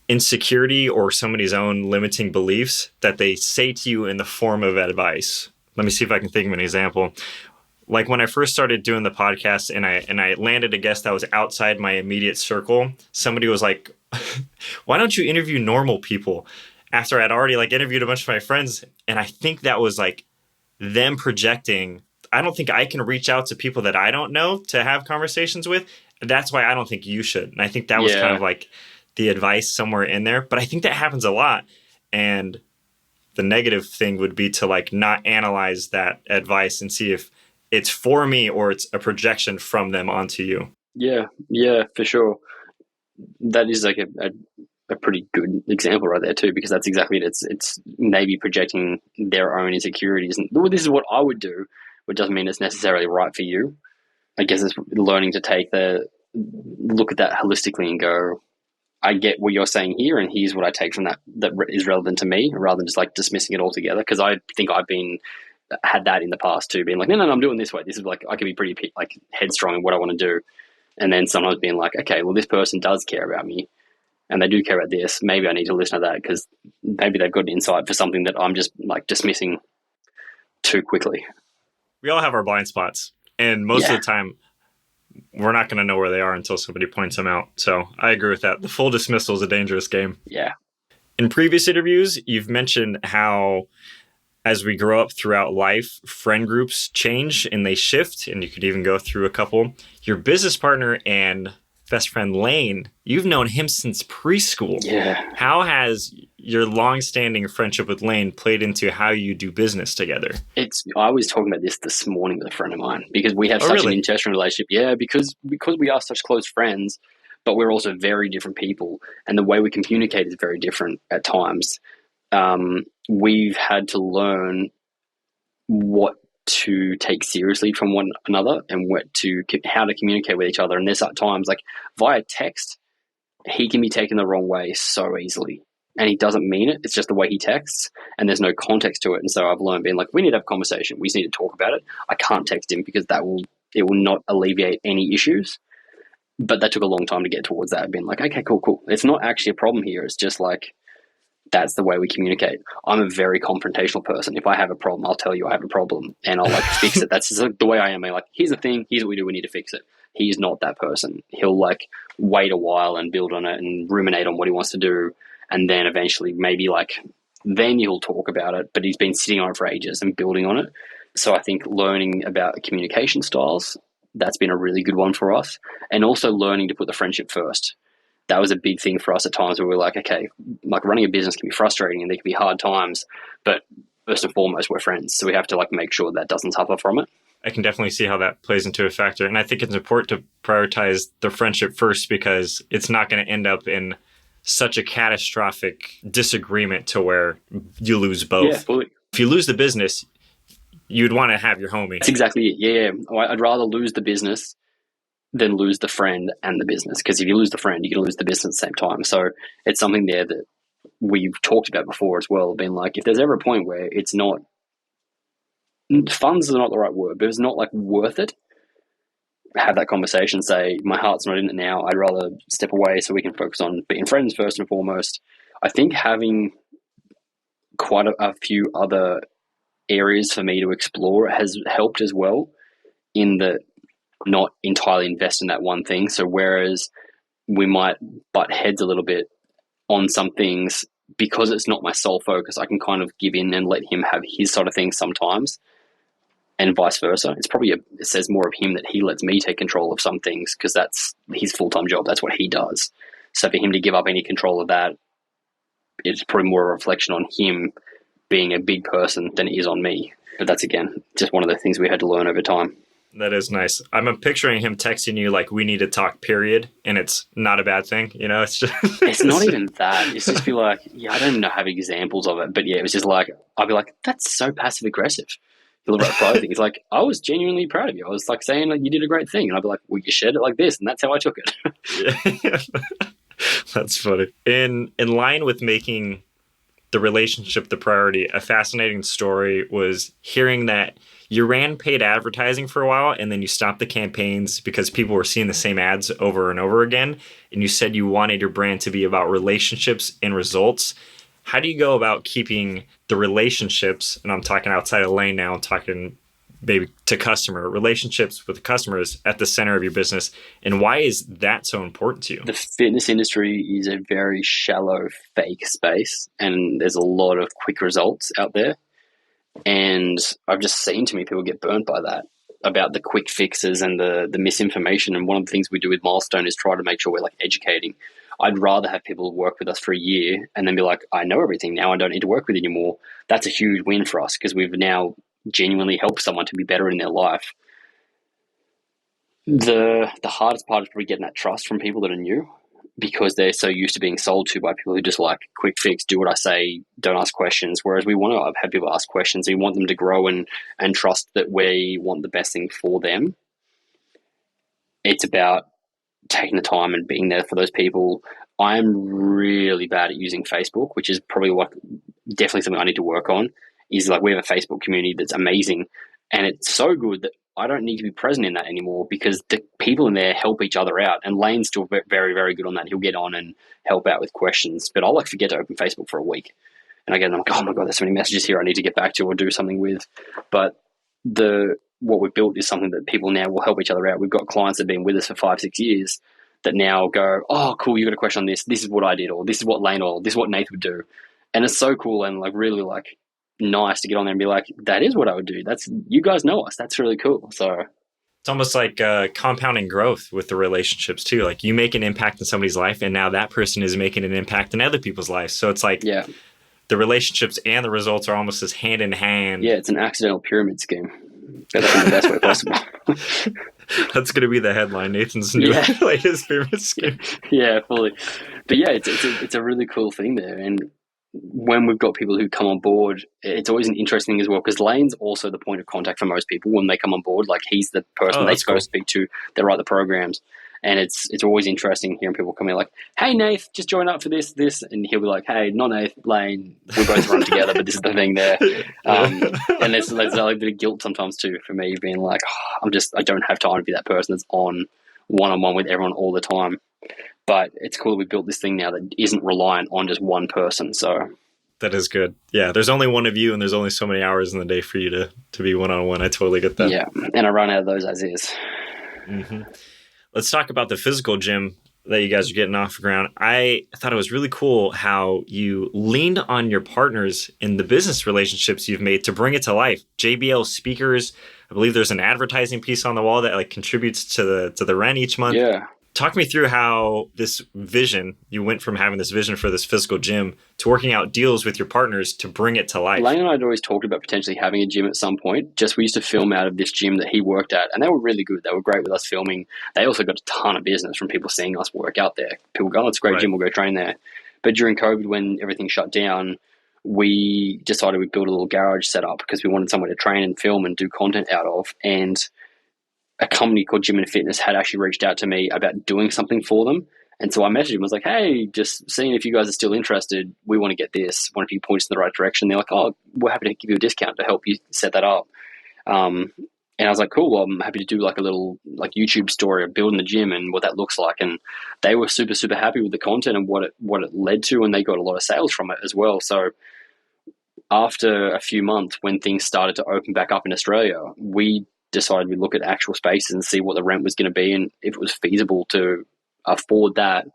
insecurity or somebody's own limiting beliefs that they say to you in the form of advice. Let me see if I can think of an example. Like when I first started doing the podcast and I landed a guest that was outside my immediate circle, somebody was like, why don't you interview normal people? After I'd already like interviewed a bunch of my friends. And I think that was like them projecting. I don't think I can reach out to people that I don't know to have conversations with. That's why I don't think you should. And I think that was kind of like the advice somewhere in there. But I think that happens a lot. And the negative thing would be to like not analyze that advice and see if it's for me or it's a projection from them onto you. Yeah, for sure. That is like a pretty good example right there too, because that's exactly it. It's maybe projecting their own insecurities. And well, this is what I would do, which doesn't mean it's necessarily right for you. I guess it's learning to look at that holistically and go, I get what you're saying here, and here's what I take from that is relevant to me, rather than just like dismissing it altogether. Because I think I've had that in the past too, being like, no, I'm doing this way. This is like, I can be pretty like headstrong in what I want to do. And then sometimes being like, okay, well, this person does care about me and they do care about this. Maybe I need to listen to that because maybe they've got an insight for something that I'm just like dismissing too quickly. We all have our blind spots, and most of the time we're not going to know where they are until somebody points them out. So I agree with that. The full dismissal is a dangerous game. Yeah. In previous interviews, you've mentioned how as we grow up throughout life, friend groups change and they shift, and you could even go through a couple. Your business partner and best friend, Lane, you've known him since preschool. Yeah. How has your long-standing friendship with Lane played into how you do business together? I was talking about this morning with a friend of mine, because we have such an intentional relationship. Yeah, because we are such close friends, but we're also very different people, and the way we communicate is very different at times. We've had to learn what to take seriously from one another and how to communicate with each other. And there's at times, like via text, he can be taken the wrong way so easily, and he doesn't mean it. It's just the way he texts, and there's no context to it. And so I've learned being like, we need to have a conversation. We just need to talk about it. I can't text him because it will not alleviate any issues. But that took a long time to get towards that, being like, okay, cool. It's not actually a problem here. It's just like, that's the way we communicate. I'm a very confrontational person. If I have a problem, I'll tell you I have a problem and I'll like fix it. That's just like the way I am. I'm like, here's the thing, here's what we do, we need to fix it. He's not that person. He'll like wait a while and build on it and ruminate on what he wants to do. And then eventually maybe then he'll talk about it, but he's been sitting on it for ages and building on it. So I think learning about communication styles, that's been a really good one for us. And also learning to put the friendship first. That was a big thing for us at times where we're like, okay, like running a business can be frustrating and there can be hard times, but first and foremost, we're friends. So we have to like make sure that doesn't suffer from it. I can definitely see how that plays into a factor. And I think it's important to prioritize the friendship first because it's not going to end up in such a catastrophic disagreement to where you lose both. Yeah, fully. If you lose the business, you'd want to have your homie. That's exactly it. Yeah. I'd rather lose the business than lose the friend and the business. Because if you lose the friend, you're going to lose the business at the same time. So it's something there that we've talked about before as well, being like, if there's ever a point where it's not, funds are not the right word, but it's not like worth it, have that conversation, say, my heart's not in it now, I'd rather step away so we can focus on being friends first and foremost. I think having quite a few other areas for me to explore has helped as well, in that not entirely invest in that one thing. So whereas we might butt heads a little bit on some things, because it's not my sole focus, I can kind of give in and let him have his side of things sometimes, and vice versa. It says more of him that he lets me take control of some things because that's his full-time job. That's what he does. So for him to give up any control of that, it's probably more a reflection on him being a big person than it is on me. But that's, again, just one of the things we had to learn over time. That is nice. I'm picturing him texting you like, we need to talk, period. And it's not a bad thing. You know, it's just... It's not even that. It's just be like, yeah, I don't even have examples of it. But yeah, it was just like, I'd be like, that's so passive aggressive. He'll write private thing. He's like, I was genuinely proud of you. I was like saying like you did a great thing. And I'd be like, well, you shared it like this. And that's how I took it. Yeah. That's funny. In line with making the relationship the priority, a fascinating story was hearing that you ran paid advertising for a while and then you stopped the campaigns because people were seeing the same ads over and over again. And you said you wanted your brand to be about relationships and results. How do you go about keeping the relationships, and I'm talking outside of lane now, I'm talking maybe to customer, relationships with customers at the center of your business, and why is that so important to you? The fitness industry is a very shallow, fake space, and there's a lot of quick results out there. And I've just seen too many people get burnt by that, about the quick fixes and the misinformation. And one of the things we do with Milestone is try to make sure we're like educating. I'd rather have people work with us for a year and then be like, I know everything now, I don't need to work with you anymore. That's a huge win for us because we've now genuinely helped someone to be better in their life. The hardest part is probably getting that trust from people that are new, because they're so used to being sold to by people who just like quick fix, do what I say, don't ask questions. Whereas we want to have people ask questions. We want them to grow and trust that we want the best thing for them. It's about taking the time and being there for those people. I'm really bad at using Facebook, which is probably like definitely something I need to work on. Is like we have a Facebook community that's amazing, and it's so good that I don't need to be present in that anymore because the people in there help each other out. And Lane's still very, very good on that. He'll get on and help out with questions, but I'll like forget to open Facebook for a week. And again, I'm like, oh my God, there's so many messages here I need to get back to or do something with. But what we've built is something that people now will help each other out. We've got clients that have been with us for 5-6 years that now go, oh, cool, you got a question on this. This is what I did, or this is what Lane, or this is what Nate would do. And it's so cool and like really like nice to get on there and be like, that is what I would do. That's, you guys know us. That's really cool. So it's almost like compounding growth with the relationships too. Like you make an impact in somebody's life and now that person is making an impact in other people's lives. So it's like the relationships and the results are almost as hand in hand. Yeah, it's an accidental pyramid scheme. That's in the best way possible. That's going to be the headline. Nathan's new latest pyramid scheme. Yeah, fully. But yeah, it's a really cool thing there. And when we've got people who come on board, it's always an interesting thing as well, because Lane's also the point of contact for most people when they come on board. Like he's the person they go speak to, they write the programs. And it's always interesting hearing people come in like, hey, Nath, just join up for this. And he'll be like, hey, not Nath, Lane, we both run together, but this is the thing there. And there's a little bit of guilt sometimes too for me being like, oh, I don't have time to be that person that's on one-on-one with everyone all the time. But it's cool that we built this thing now that isn't reliant on just one person. So that is good. Yeah, there's only one of you and there's only so many hours in the day for you to be one-on-one. I totally get that. Yeah, and I run out of those as is. Mm-hmm. Let's talk about the physical gym that you guys are getting off the ground. I thought it was really cool how you leaned on your partners in the business relationships you've made to bring it to life. JBL speakers, I believe there's an advertising piece on the wall that like contributes to the rent each month. Yeah. Talk me through how this vision, you went from having this vision for this physical gym to working out deals with your partners to bring it to life. Lane and I had always talked about potentially having a gym at some point. Just we used to film out of this gym that he worked at, and they were really good. They were great with us filming. They also got a ton of business from people seeing us work out there. People go, oh, it's a great gym, we'll go train there. But during COVID, when everything shut down, we decided we'd build a little garage set up because we wanted somewhere to train and film and do content out of. And a company called Gym and Fitness had actually reached out to me about doing something for them. And so I messaged him. I was like, hey, just seeing if you guys are still interested. We want to get this. Want a few points in the right direction. They're like, oh, we're happy to give you a discount to help you set that up. And I was like, cool, well, I'm happy to do like a little like YouTube story of building the gym and what that looks like. And they were super, super happy with the content and what it led to. And they got a lot of sales from it as well. So after a few months, when things started to open back up in Australia, we decided we'd look at actual spaces and see what the rent was going to be and if it was feasible to afford that.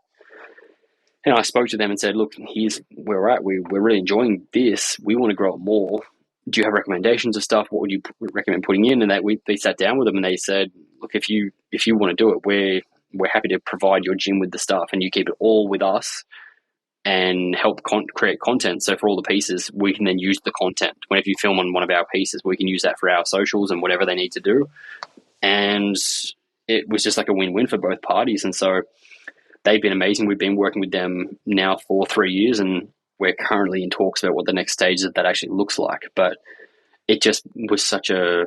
And I spoke to them and said, look, here's where we're at. We're really enjoying this. We want to grow it more. Do you have recommendations of stuff? What would you recommend putting in? And they sat down with them and they said, look, if you want to do it, we're happy to provide your gym with the stuff and you keep it all with us and help create content. So for all the pieces, we can then use the content. Whenever you film on one of our pieces, we can use that for our socials and whatever they need to do. And it was just like a win-win for both parties. And so they've been amazing. We've been working with them now for 3 years, and we're currently in talks about what the next stage of that actually looks like. But it just was such a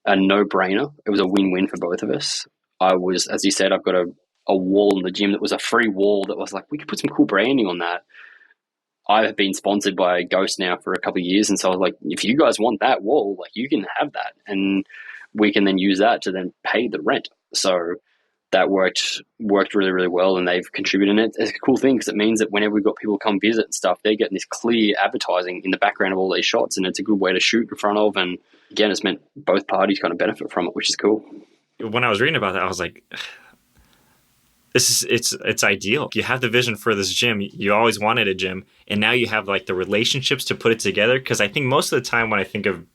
no-brainer. It was a win-win for both of us. I was, as you said, I've got a wall in the gym that was a free wall that was like, we could put some cool branding on that. I have been sponsored by Ghost now for a couple of years. And so I was like, if you guys want that wall, like you can have that. And we can then use that to then pay the rent. So that worked really, really well. And they've contributed. And it's a cool thing because it means that whenever we've got people come visit and stuff, they're getting this clear advertising in the background of all these shots. And it's a good way to shoot in front of. And again, it's meant both parties kind of benefit from it, which is cool. When I was reading about that, I was like, it's ideal. You have the vision for this gym. You always wanted a gym, and now you have like the relationships to put it together. Because I think most of the time when I think of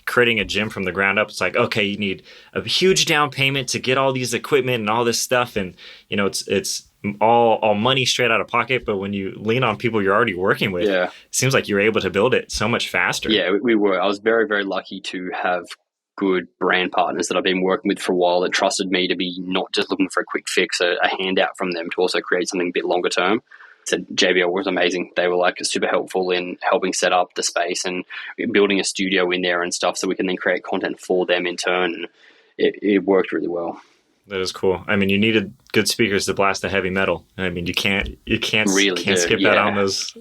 creating a gym from the ground up, it's like, okay, you need a huge down payment to get all these equipment and all this stuff, and it's all money straight out of pocket. But when you lean on people you're already working with, it seems like you're able to build it so much faster. Yeah, we were. I was very, very lucky to have good brand partners that I've been working with for a while that trusted me to be not just looking for a quick fix, a handout from them, to also create something a bit longer term. So JBL was amazing. They were like super helpful in helping set up the space and building a studio in there and stuff so we can then create content for them in turn. And it worked really well. That is cool. I mean, you needed good speakers to blast the heavy metal. I mean, you can't skip that on those.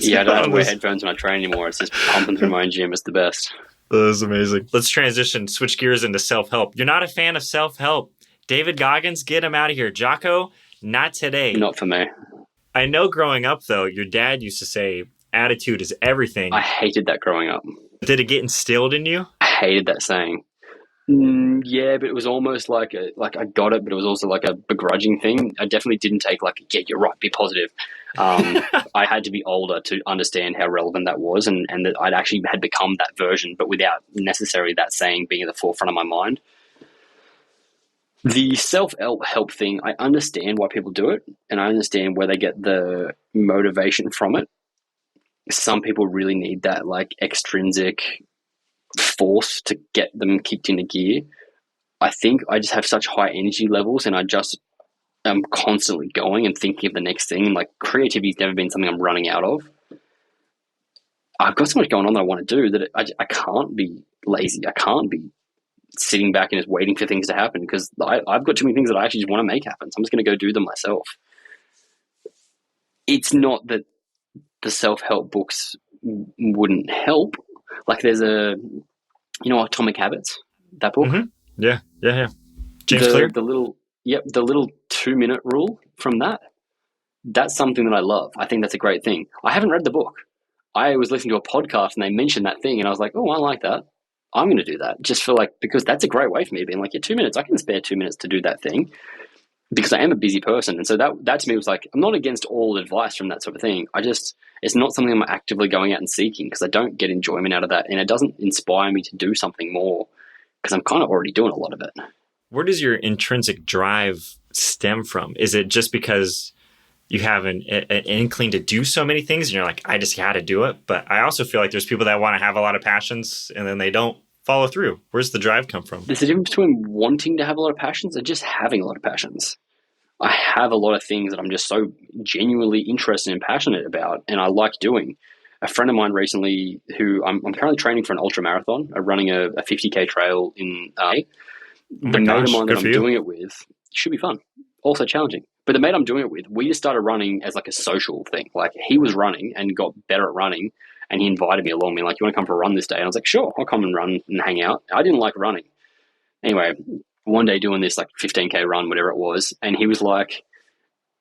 Yeah, I don't have to wear headphones when I train anymore. It's just pumping through my own gym. It's the best. That is amazing. Let's switch gears into self-help. You're not a fan of self-help. David Goggins, get him out of here. Jocko, not today. Not for me. I know growing up, though, your dad used to say, attitude is everything. I hated that growing up. Did it get instilled in you? I hated that saying. Yeah, but it was almost like I got it, but it was also like a begrudging thing. I definitely didn't take like, yeah, you're right, be positive. I had to be older to understand how relevant that was, and that I'd actually had become that version, but without necessarily that saying being at the forefront of my mind. The self-help thing, I understand why people do it, and I understand where they get the motivation from it. Some people really need that like extrinsic force to get them kicked into gear. I think I just have such high energy levels, and I just am constantly going and thinking of the next thing. And like creativity's never been something I'm running out of. I've got so much going on that I want to do that I can't be lazy. I can't be sitting back and just waiting for things to happen because I've got too many things that I actually just want to make happen. So I'm just going to go do them myself. It's not that the self-help books wouldn't help. Like there's Atomic Habits, that book. Mm-hmm. Yeah. James Clear. The little 2-minute rule from that. That's something that I love. I think that's a great thing. I haven't read the book. I was listening to a podcast and they mentioned that thing and I was like, oh, I like that. I'm going to do that just for because that's a great way for me to be like, yeah, 2 minutes. I can spare 2 minutes to do that thing because I am a busy person. And so that to me was like, I'm not against all advice from that sort of thing. It's not something I'm actively going out and seeking because I don't get enjoyment out of that. And it doesn't inspire me to do something more because I'm kind of already doing a lot of it. Where does your intrinsic drive stem from? Is it just because you have an inkling to do so many things and you're like, I just got to do it? But I also feel like there's people that want to have a lot of passions and then they don't follow through. Where's the drive come from? There's a difference between wanting to have a lot of passions and just having a lot of passions. I have a lot of things that I'm just so genuinely interested and passionate about, and I like doing. A friend of mine recently, who I'm currently training for an ultra marathon, running a 50K trail in the mate of mine that I'm doing it with, should be fun, also challenging. But the mate I'm doing it with, we just started running as like a social thing. Like, he was running and got better at running, and he invited me along, being like, you want to come for a run this day? And I was like, sure, I'll come and run and hang out. I didn't like running. Anyway, one day doing this like 15K run, whatever it was, and he was like,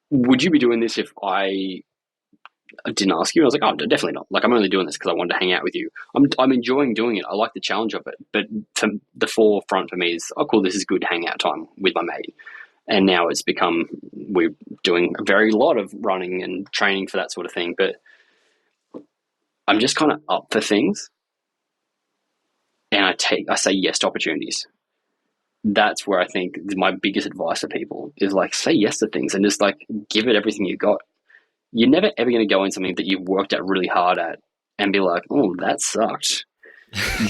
would you be doing this if I didn't ask you? And I was like, oh, definitely not. Like, I'm only doing this because I wanted to hang out with you. I'm enjoying doing it. I like the challenge of it. But for the forefront for me is, oh, cool, this is good hangout time with my mate. And now it's become, we're doing a very lot of running and training for that sort of thing. But I'm just kind of up for things. And I say yes to opportunities. That's where I think my biggest advice for people is, like, say yes to things and just like give it everything you got. You're never ever going to go in something that you've worked out really hard at and be like, oh, that sucked.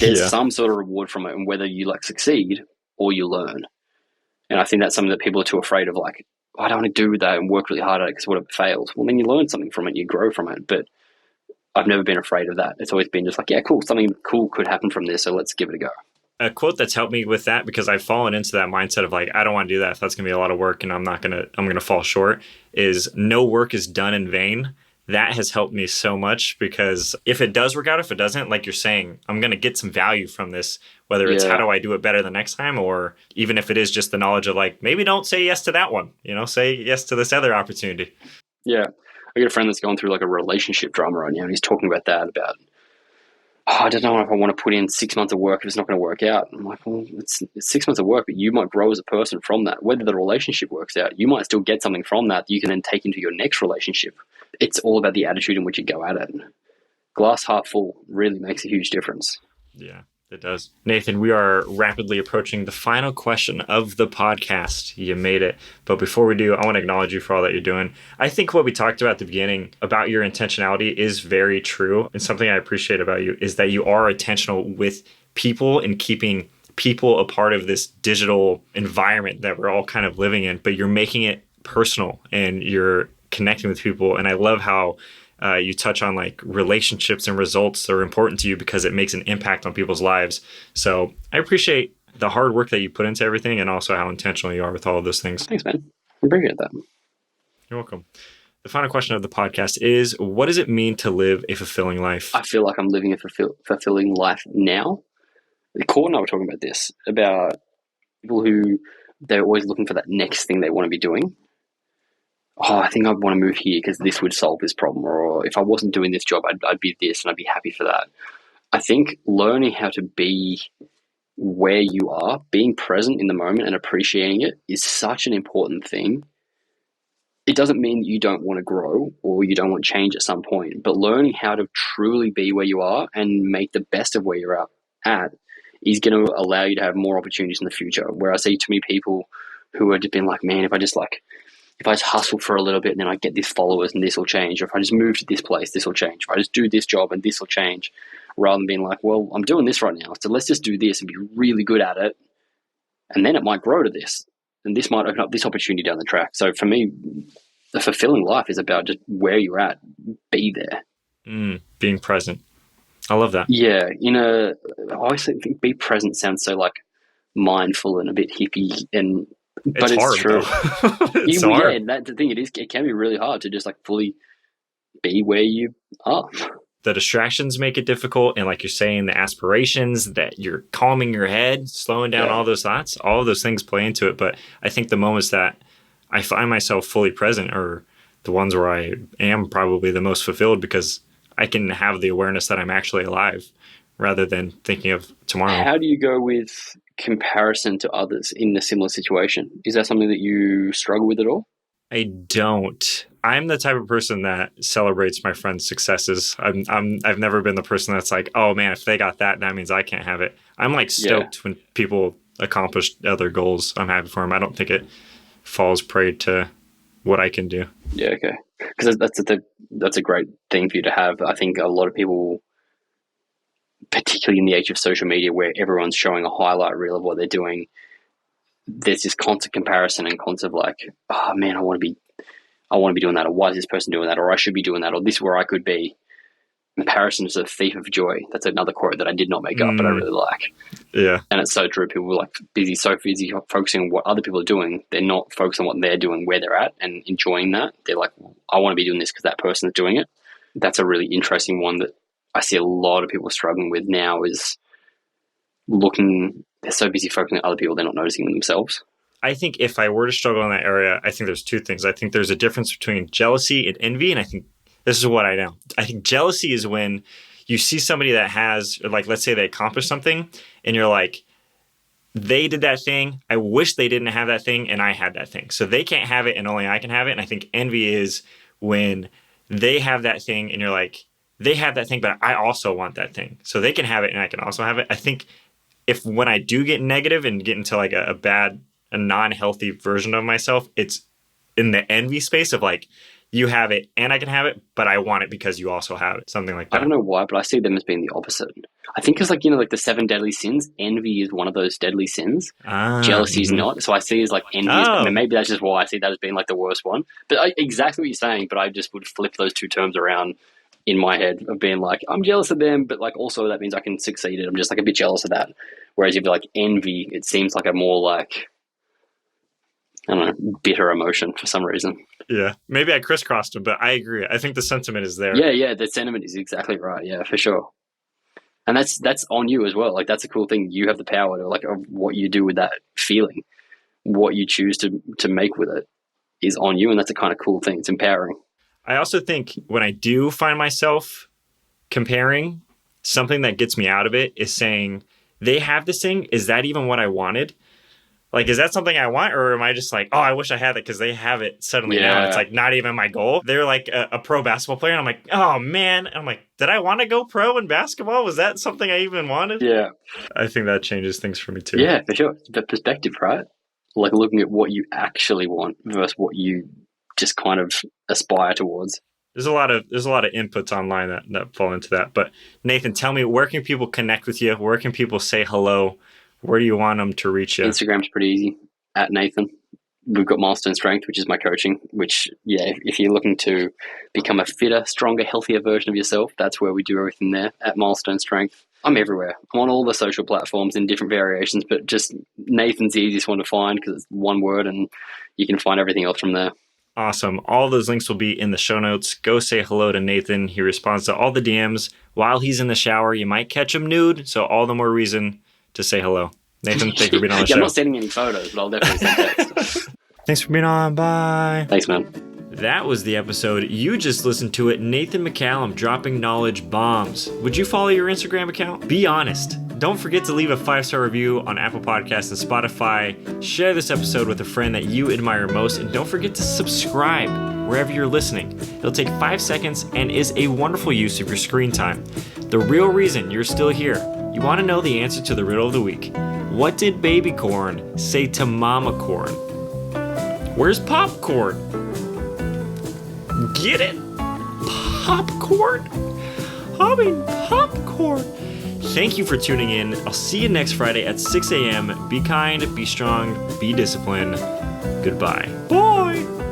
There's some sort of reward from it, and whether you like succeed or you learn. And I think that's something that people are too afraid of. Like, oh, I don't want to do that and work really hard at it because what if it fails? Well, then you learn something from it, you grow from it. But I've never been afraid of that. It's always been just like, yeah, cool, something cool could happen from this, so let's give it a go. A quote that's helped me with that, because I've fallen into that mindset of like, I don't want to do that if that's going to be a lot of work and I'm going to fall short, is no work is done in vain. That has helped me so much, because if it does work out, if it doesn't, like you're saying, I'm going to get some value from this, whether it's how do I do it better the next time, or even if it is just the knowledge of like, maybe don't say yes to that one, say yes to this other opportunity. Yeah. I got a friend that's going through like a relationship drama right now, and he's talking about that, about, I don't know if I want to put in 6 months of work if it's not going to work out. I'm like, well, it's 6 months of work, but you might grow as a person from that. Whether the relationship works out, you might still get something from that you can then take into your next relationship. It's all about the attitude in which you go at it. Glass half full really makes a huge difference. Yeah, it does. Nathan, we are rapidly approaching the final question of the podcast. You made it. But before we do, I want to acknowledge you for all that you're doing. I think what we talked about at the beginning about your intentionality is very true. And something I appreciate about you is that you are intentional with people and keeping people a part of this digital environment that we're all kind of living in, but you're making it personal and you're connecting with people. And I love how you touch on like relationships and results that are important to you because it makes an impact on people's lives. So I appreciate the hard work that you put into everything, and also how intentional you are with all of those things. Thanks, man. I appreciate that. You're welcome. The final question of the podcast is, what does it mean to live a fulfilling life? I feel like I'm living a fulfilling life now. Court and I were talking about this, about people who they're always looking for that next thing they want to be doing. Oh, I think I'd want to move here because this would solve this problem. Or if I wasn't doing this job, I'd be this and I'd be happy for that. I think learning how to be where you are, being present in the moment and appreciating it is such an important thing. It doesn't mean that you don't want to grow or you don't want change at some point, but learning how to truly be where you are and make the best of where you're at is going to allow you to have more opportunities in the future. Where I see too many people who are just being like, man, if I just hustle for a little bit and then I get these followers and this will change, or if I just move to this place, this will change. If I just do this job and this will change, rather than being like, well, I'm doing this right now, so let's just do this and be really good at it. And then it might grow to this. And this might open up this opportunity down the track. So for me, the fulfilling life is about just where you're at, be there. Being present. I love that. Yeah. I always think be present sounds so like mindful and a bit hippie, but it's hard, true. It's hard. Yeah, and that's the thing. It can be really hard to just like fully be where you are. The distractions make it difficult. And like you're saying, the aspirations that you're calming your head, slowing down all those thoughts, all of those things play into it. But I think the moments that I find myself fully present are the ones where I am probably the most fulfilled, because I can have the awareness that I'm actually alive rather than thinking of tomorrow. How do you go with comparison to others in a similar situation? Is that something that you struggle with at all? I don't. I'm the type of person that celebrates my friends' successes. I've never been the person that's like, oh man, if they got that, that means I can't have it. I'm like stoked when people accomplish other goals. I'm happy for them. I don't think it falls prey to what I can do. Yeah, okay. Because that's a great thing for you to have. I think a lot of people, particularly in the age of social media where everyone's showing a highlight reel of what they're doing, there's this constant comparison and constant like, oh man, I want to be doing that, or why is this person doing that, or I should be doing that, or this is where I could be. Comparison is a thief of joy. That's another quote that I did not make up, but I really like. Yeah. And it's so true. People are so busy focusing on what other people are doing. They're not focused on what they're doing, where they're at, and enjoying that. They're like, I want to be doing this because that person is doing it. That's a really interesting one that I see a lot of people struggling with now is they're so busy focusing on other people, they're not noticing themselves. I think if I were to struggle in that area, I think there's two things. I think there's a difference between jealousy and envy, and I think this is what I know. I think jealousy is when you see somebody that has, like, let's say they accomplished something, and you're like, they did that thing. I wish they didn't have that thing, and I had that thing. So they can't have it, and only I can have it. And I think envy is when they have that thing, and you're like, they have that thing, but I also want that thing. So they can have it, and I can also have it. I think when I do get negative and get into like a non-healthy version of myself, it's in the envy space of like, you have it and I can have it, but I want it because you also have it. Something like that. I don't know why, but I see them as being the opposite. I think it's like the 7 deadly sins. Envy is one of those deadly sins. Jealousy is not. So I see it as like envy. I mean, maybe that's just why I see that as being like the worst one. But exactly what you're saying, but I just would flip those two terms around in my head of being like, I'm jealous of them, but like also that means I can succeed and I'm just like a bit jealous of that. Whereas if you're like envy, it seems like a more like, I don't know, bitter emotion for some reason. Yeah, maybe I crisscrossed them, but I agree. I think the sentiment is there. Yeah, the sentiment is exactly right. Yeah, for sure. And that's on you as well. Like that's a cool thing. You have the power to like of what you do with that feeling, what you choose to make with it is on you, and that's a kind of cool thing. It's empowering. I also think when I do find myself comparing, something that gets me out of it is saying, they have this thing. Is that even what I wanted? Like, is that something I want? Or am I just like, oh, I wish I had it because they have it suddenly now. And it's like not even my goal. They're like a pro basketball player. And I'm like, oh, man. And I'm like, did I want to go pro in basketball? Was that something I even wanted? Yeah. I think that changes things for me too. Yeah, for sure. It's the perspective, right? Like looking at what you actually want versus what you just kind of aspire towards. There's a lot of inputs online that fall into that. But Nathan, tell me, where can people connect with you? Where can people say hello? Where do you want them to reach you? Instagram's pretty easy, at Nathan. We've got Milestone Strength, which is my coaching, which, yeah, if you're looking to become a fitter, stronger, healthier version of yourself, that's where we do everything there, at Milestone Strength. I'm everywhere. I'm on all the social platforms in different variations, but just Nathan's the easiest one to find because it's one word and you can find everything else from there. Awesome. All those links will be in the show notes. Go say hello to Nathan. He responds to all the DMs while he's in the shower. You might catch him nude, so all the more reason to say hello. Nathan, thanks for being on the show. I'm not sending any photos, but I'll definitely send text. Thanks for being on. Bye. Thanks, man. That was the episode. You just listened to it. Nathan McCallum dropping knowledge bombs. Would you follow your Instagram account? Be honest. Don't forget to leave a 5-star review on Apple Podcasts and Spotify. Share this episode with a friend that you admire most. And don't forget to subscribe wherever you're listening. It'll take 5 seconds and is a wonderful use of your screen time. The real reason you're still here. You want to know the answer to the riddle of the week. What did baby corn say to mama corn? Where's popcorn? Get it? Popcorn? I mean popcorn. Thank you for tuning in. I'll see you next Friday at 6 a.m. Be kind, be strong, be disciplined. Goodbye. Bye.